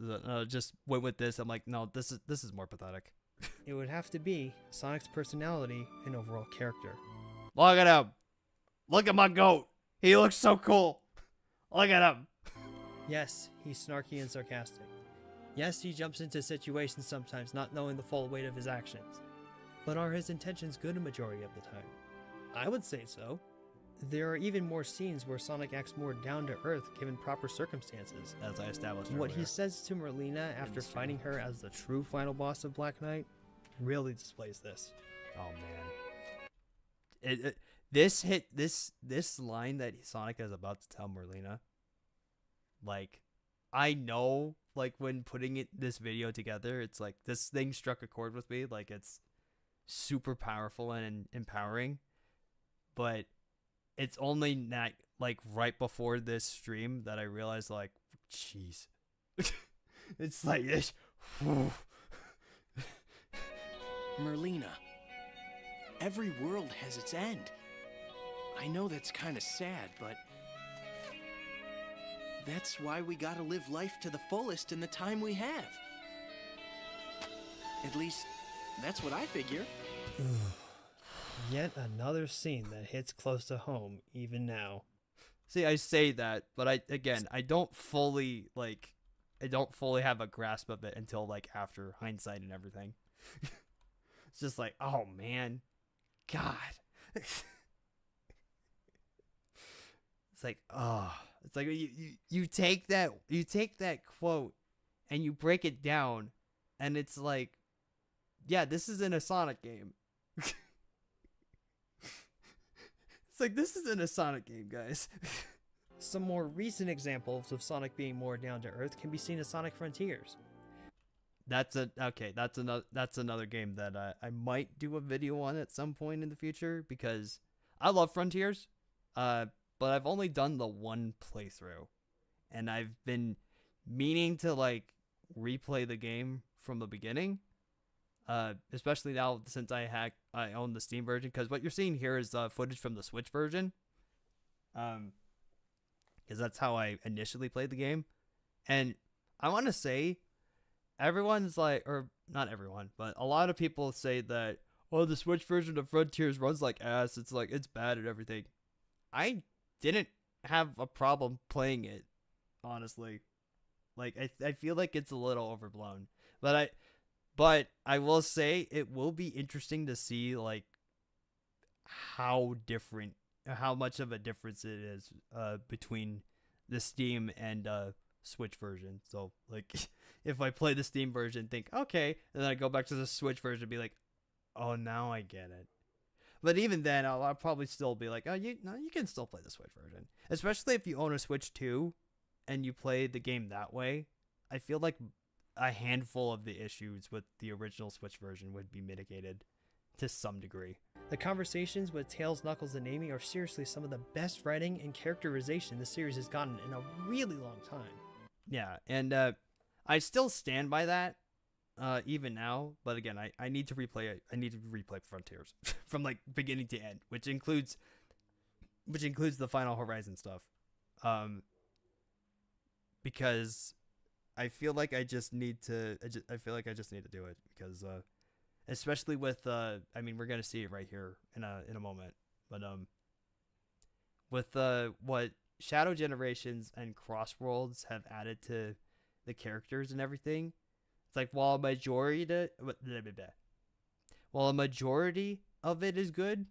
Just went with this. I'm like, no, this is more pathetic. it would have to be Sonic's personality and overall character. Look at him. Look at my goat. He looks so cool. Look at him. Yes, he's snarky and sarcastic. Yes, he jumps into situations sometimes not knowing the full weight of his actions. But are his intentions good a majority of the time? I would say so. There are even more scenes where Sonic acts more down to earth given proper circumstances. As I established What earlier. he says to Merlina after fighting her as the true final boss of Black Knight really displays this. Oh man. This line that Sonic is about to tell Merlina, like, I know, like, when putting this video together, it's like this thing struck a chord with me. Like, it's super powerful and empowering, but it's only not like right before this stream that I realized, like, jeez, it's like this. Merlina, every world has its end. I know that's kind of sad, but that's why we gotta live life to the fullest in the time we have. At least, that's what I figure. Yet another scene that hits close to home even now. See, I say that, but I don't fully have a grasp of it until like after hindsight and everything. It's just like, oh man, God. It's like, oh, it's like you take that quote and you break it down, and it's like, yeah, this isn't a Sonic game. It's like, this isn't a Sonic game, guys. Some more recent examples of Sonic being more down to earth can be seen in Sonic Frontiers. That's another game that I might do a video on at some point in the future, because I love Frontiers, but I've only done the one playthrough, and I've been meaning to like replay the game from the beginning, especially now since I own the Steam version, because what you're seeing here is footage from the Switch version, because that's how I initially played the game, and I want to say, everyone's like, or not everyone, but a lot of people say that, oh, the Switch version of Frontiers runs like ass. It's like, it's bad at everything. I didn't have a problem playing it, honestly. Like, I feel like it's a little overblown. But I will say it will be interesting to see, like, how much of a difference it is between the Steam and Switch version. So, like, if I play the Steam version, think, okay, and then I go back to the Switch version and be like, oh, now I get it. But even then, I'll probably still be like, oh, you can still play the Switch version. Especially if you own a Switch 2 and you play the game that way. I feel like a handful of the issues with the original Switch version would be mitigated to some degree. The conversations with Tails, Knuckles, and Amy are seriously some of the best writing and characterization the series has gotten in a really long time. Yeah, and I still stand by that, even now. But again, I need to replay it. I need to replay Frontiers from like beginning to end, which includes the Final Horizon stuff, because I feel like I just need to. I feel like I just need to do it because, especially with I mean, we're gonna see it right here in a moment, but with what Shadow Generations and Crossworlds have added to the characters and everything, it's like while a majority of it is good,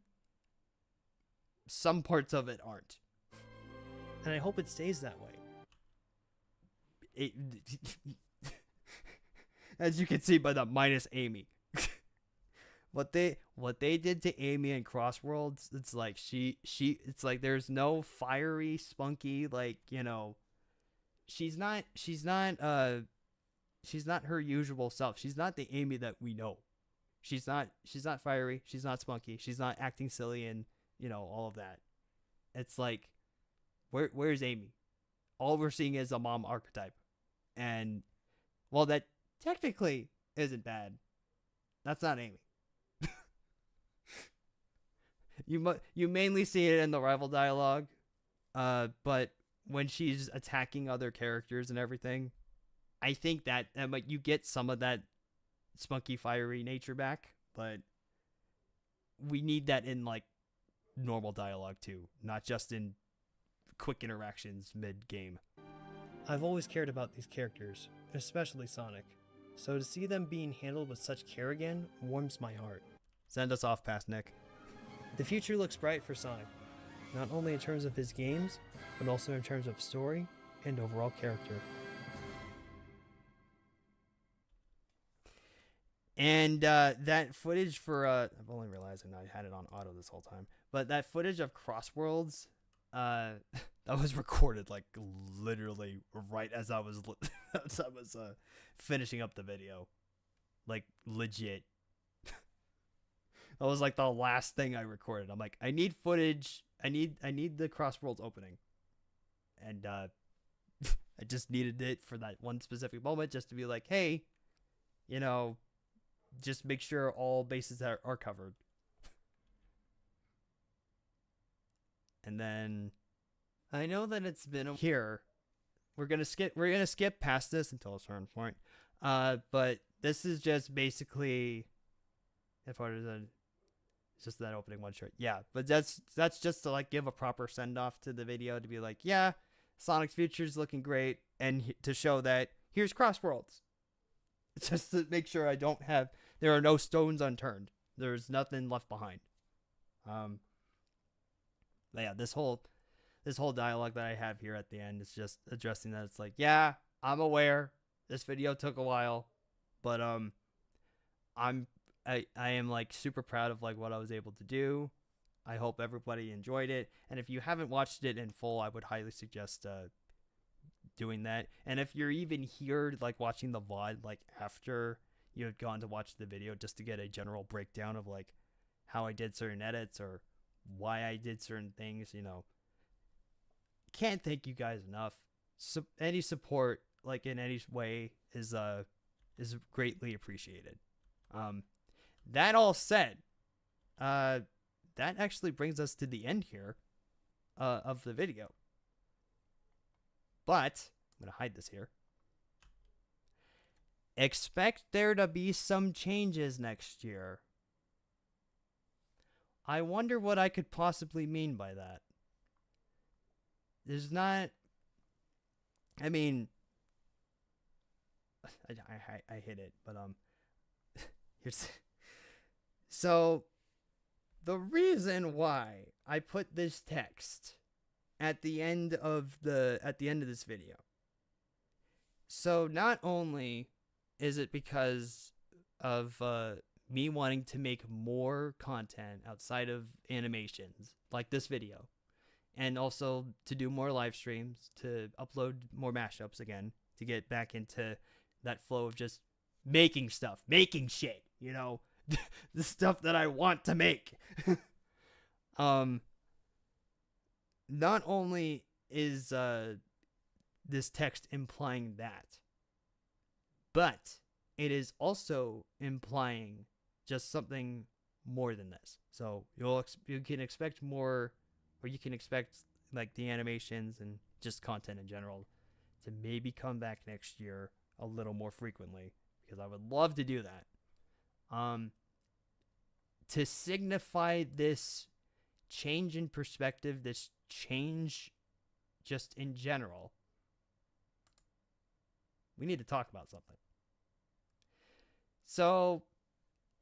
some parts of it aren't. And I hope it stays that way. As you can see by the minus Amy. What they did to Amy in Crossworlds, it's like it's like there's no fiery, spunky, like, you know, she's not her usual self. She's not the Amy that we know. She's not fiery, she's not spunky, she's not acting silly, and, you know, all of that. It's like, where's Amy? All we're seeing is a mom archetype. And while that technically isn't bad, that's not Amy. You mainly see it in the rival dialogue, but when she's attacking other characters and everything, I think that you get some of that spunky, fiery nature back, but we need that in like normal dialogue too, not just in quick interactions mid-game. I've always cared about these characters, especially Sonic, so to see them being handled with such care again warms my heart. Send us off past Nick. The future looks bright for Sonic, not only in terms of his games, but also in terms of story and overall character. And that footage for I've only realized I had it on auto this whole time, but that footage of Crossworlds, that was recorded like literally right as I was finishing up the video, like legit. That was like the last thing I recorded. I'm like, I need footage. I need the Crossworlds opening, and I just needed it for that one specific moment, just to be like, hey, you know, just make sure all bases are covered. And then I know that it's been here. We're gonna skip past this until a certain point. But this is just basically, if I it's just that opening one shot. Yeah, but that's just to like give a proper send off to the video, to be like, yeah, Sonic's future's looking great, and to show that here's Crossworlds. It's just to make sure there are no stones unturned. There's nothing left behind. But yeah, this whole this whole dialogue that I have here at the end is just addressing that. It's like, yeah, I'm aware this video took a while, but I am like super proud of like what I was able to do. I hope everybody enjoyed it, and if you haven't watched it in full, I would highly suggest doing that. And if you're even here like watching the VOD like after you had gone to watch the video, just to get a general breakdown of like how I did certain edits or why I did certain things, you know, can't thank you guys enough. Any support like in any way is greatly appreciated. That all said, that actually brings us to the end here of the video. But I'm going to hide this here. Expect there to be some changes next year. I wonder what I could possibly mean by that. There's not... I mean... I hit it, but here's... So, the reason why I put this text at the end of this video. So, not only is it because of me wanting to make more content outside of animations, like this video, and also to do more live streams, to upload more mashups again, to get back into that flow of just making stuff, making shit, you know, the stuff that I want to make. Not only is this text implying that, but it is also implying just something more than this. So you can expect more, or you can expect like the animations and just content in general to maybe come back next year a little more frequently, because I would love to do that. To signify this change in perspective, this change just in general, we need to talk about something. So,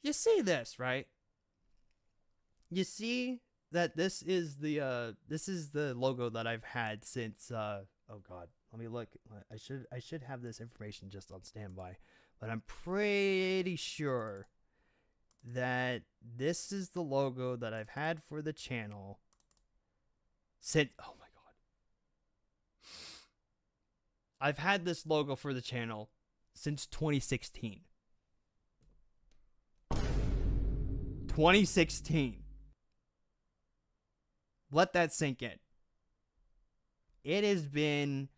you see this, right? You see that this is the logo that I've had since oh god, let me look. I should have this information just on standby, but I'm pretty sure that this is the logo that I've had for the channel since, oh my god, I've had this logo for the channel since 2016. 2016. Let that sink in. It has been,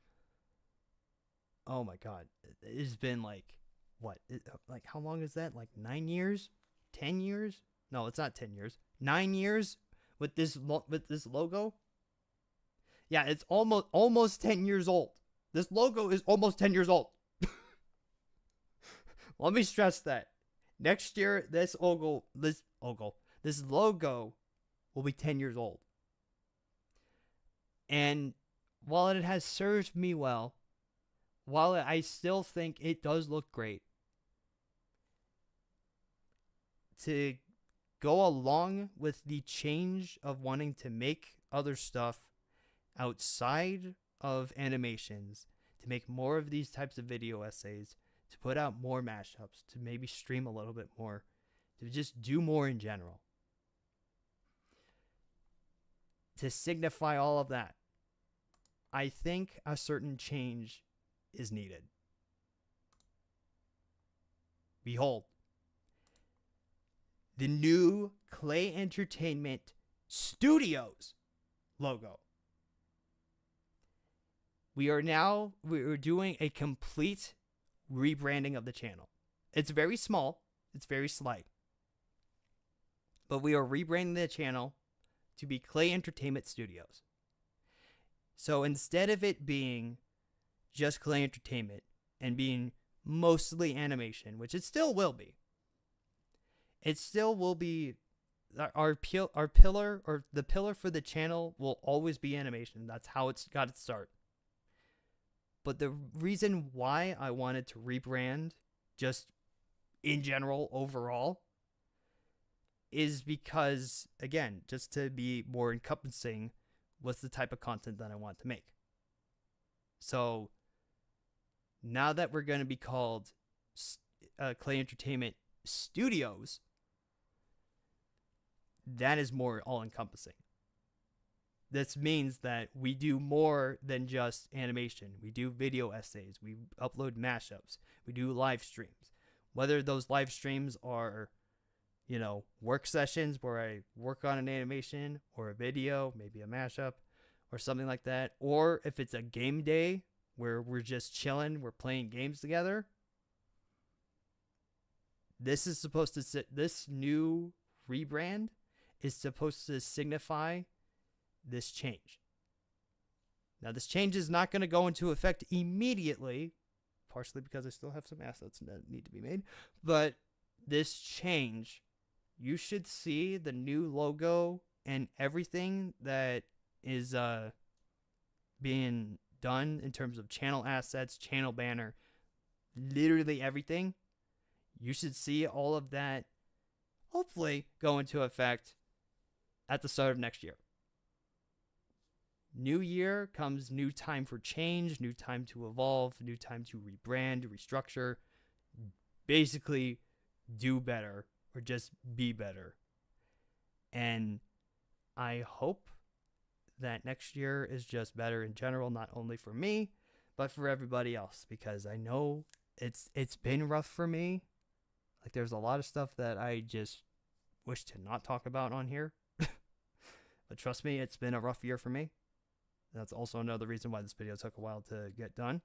oh my god, it has been like, what, like how long is that? Like 9 years? 10 years? No, it's not 10 years. 9 years with this logo? Yeah, it's almost 10 years old. This logo is almost 10 years old. Let me stress that. Next year, this logo will be 10 years old. And while it has served me well, while I still think it does look great, to go along with the change of wanting to make other stuff outside of animations, to make more of these types of video essays, to put out more mashups, to maybe stream a little bit more, to just do more in general. To signify all of that, I think a certain change is needed. Behold, the new Clay Entertainment Studios logo. We're doing a complete rebranding of the channel. It's very small, it's very slight, but we are rebranding the channel to be Clay Entertainment Studios. So instead of it being just Clay Entertainment and being mostly animation, which it still will be, it still will be our pillar, or the pillar for the channel will always be animation. That's how it's got its start. But the reason why I wanted to rebrand just in general overall is because, again, just to be more encompassing was the type of content that I want to make. So now that we're going to be called Clay Entertainment Studios, that is more all-encompassing. This means that we do more than just animation. We do video essays. We upload mashups. We do live streams. Whether those live streams are, work sessions where I work on an animation or a video, maybe a mashup or something like that. Or if it's a game day where we're just chilling, we're playing games together. This new rebrand is supposed to signify this change. Now, this change is not going to go into effect immediately, partially because I still have some assets that need to be made. But this change, you should see the new logo and everything that is being done in terms of channel assets, channel banner, literally everything. You should see all of that hopefully go into effect at the start of next year. New year comes new time for change, new time to evolve, new time to rebrand, restructure, basically do better or just be better. And I hope that next year is just better in general, not only for me, but for everybody else, because I know it's been rough for me. Like, there's a lot of stuff that I just wish to not talk about on here. But trust me, it's been a rough year for me. That's also another reason why this video took a while to get done.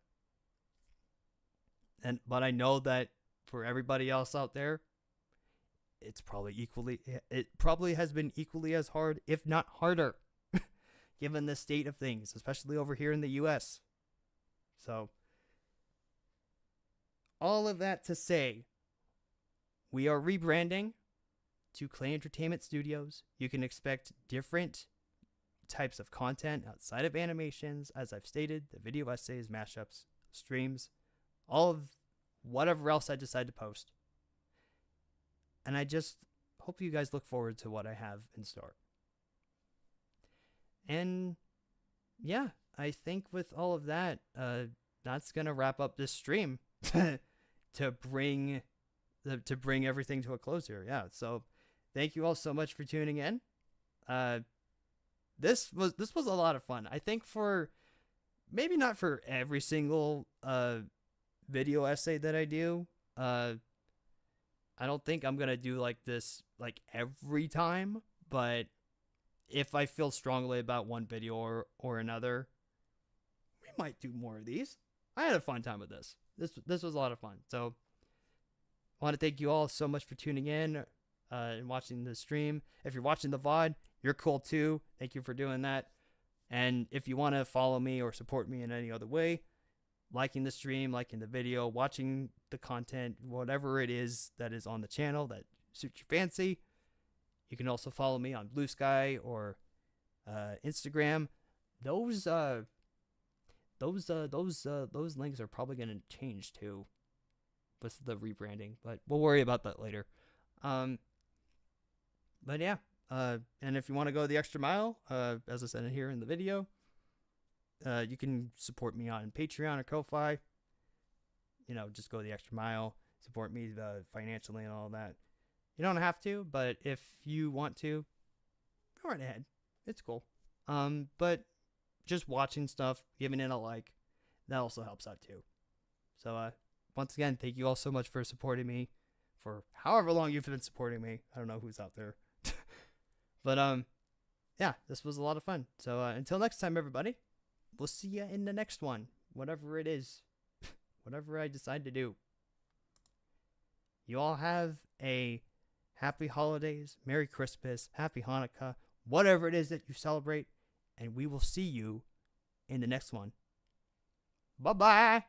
But I know that for everybody else out there, it probably has been equally as hard, if not harder, given the state of things, especially over here in the US. So, all of that to say, we are rebranding to Clay Entertainment Studios. You can expect different types of content outside of animations, as I've stated, the video essays, mashups, streams, all of whatever else I decide to post. And I just hope you guys look forward to what I have in store. And yeah, I think with all of that, that's gonna wrap up this stream to bring everything to a close here. Yeah, so thank you all so much for tuning in. This was a lot of fun. I think for maybe not for every single video essay that I do. I don't think I'm gonna do like this like every time, but if I feel strongly about one video or another, we might do more of these. I had a fun time with this. This was a lot of fun. So I want to thank you all so much for tuning in and watching the stream. If you're watching the VOD, you're cool too. Thank you for doing that. And if you want to follow me or support me in any other way, liking the stream, liking the video, watching the content, whatever it is that is on the channel that suits your fancy, you can also follow me on Blue Sky or Instagram. Those links are probably going to change too with the rebranding, but we'll worry about that later. But yeah, and if you want to go the extra mile, as I said here in the video, you can support me on Patreon or Ko-Fi. Just go the extra mile, support me financially and all that. You don't have to, but if you want to, go right ahead. It's cool. But just watching stuff, giving it a like, that also helps out too. So, once again, thank you all so much for supporting me for however long you've been supporting me. I don't know who's out there. But, yeah, this was a lot of fun. So, until next time, everybody, we'll see you in the next one. Whatever it is. Whatever I decide to do. You all have a happy holidays, Merry Christmas, Happy Hanukkah, whatever it is that you celebrate. And we will see you in the next one. Bye-bye.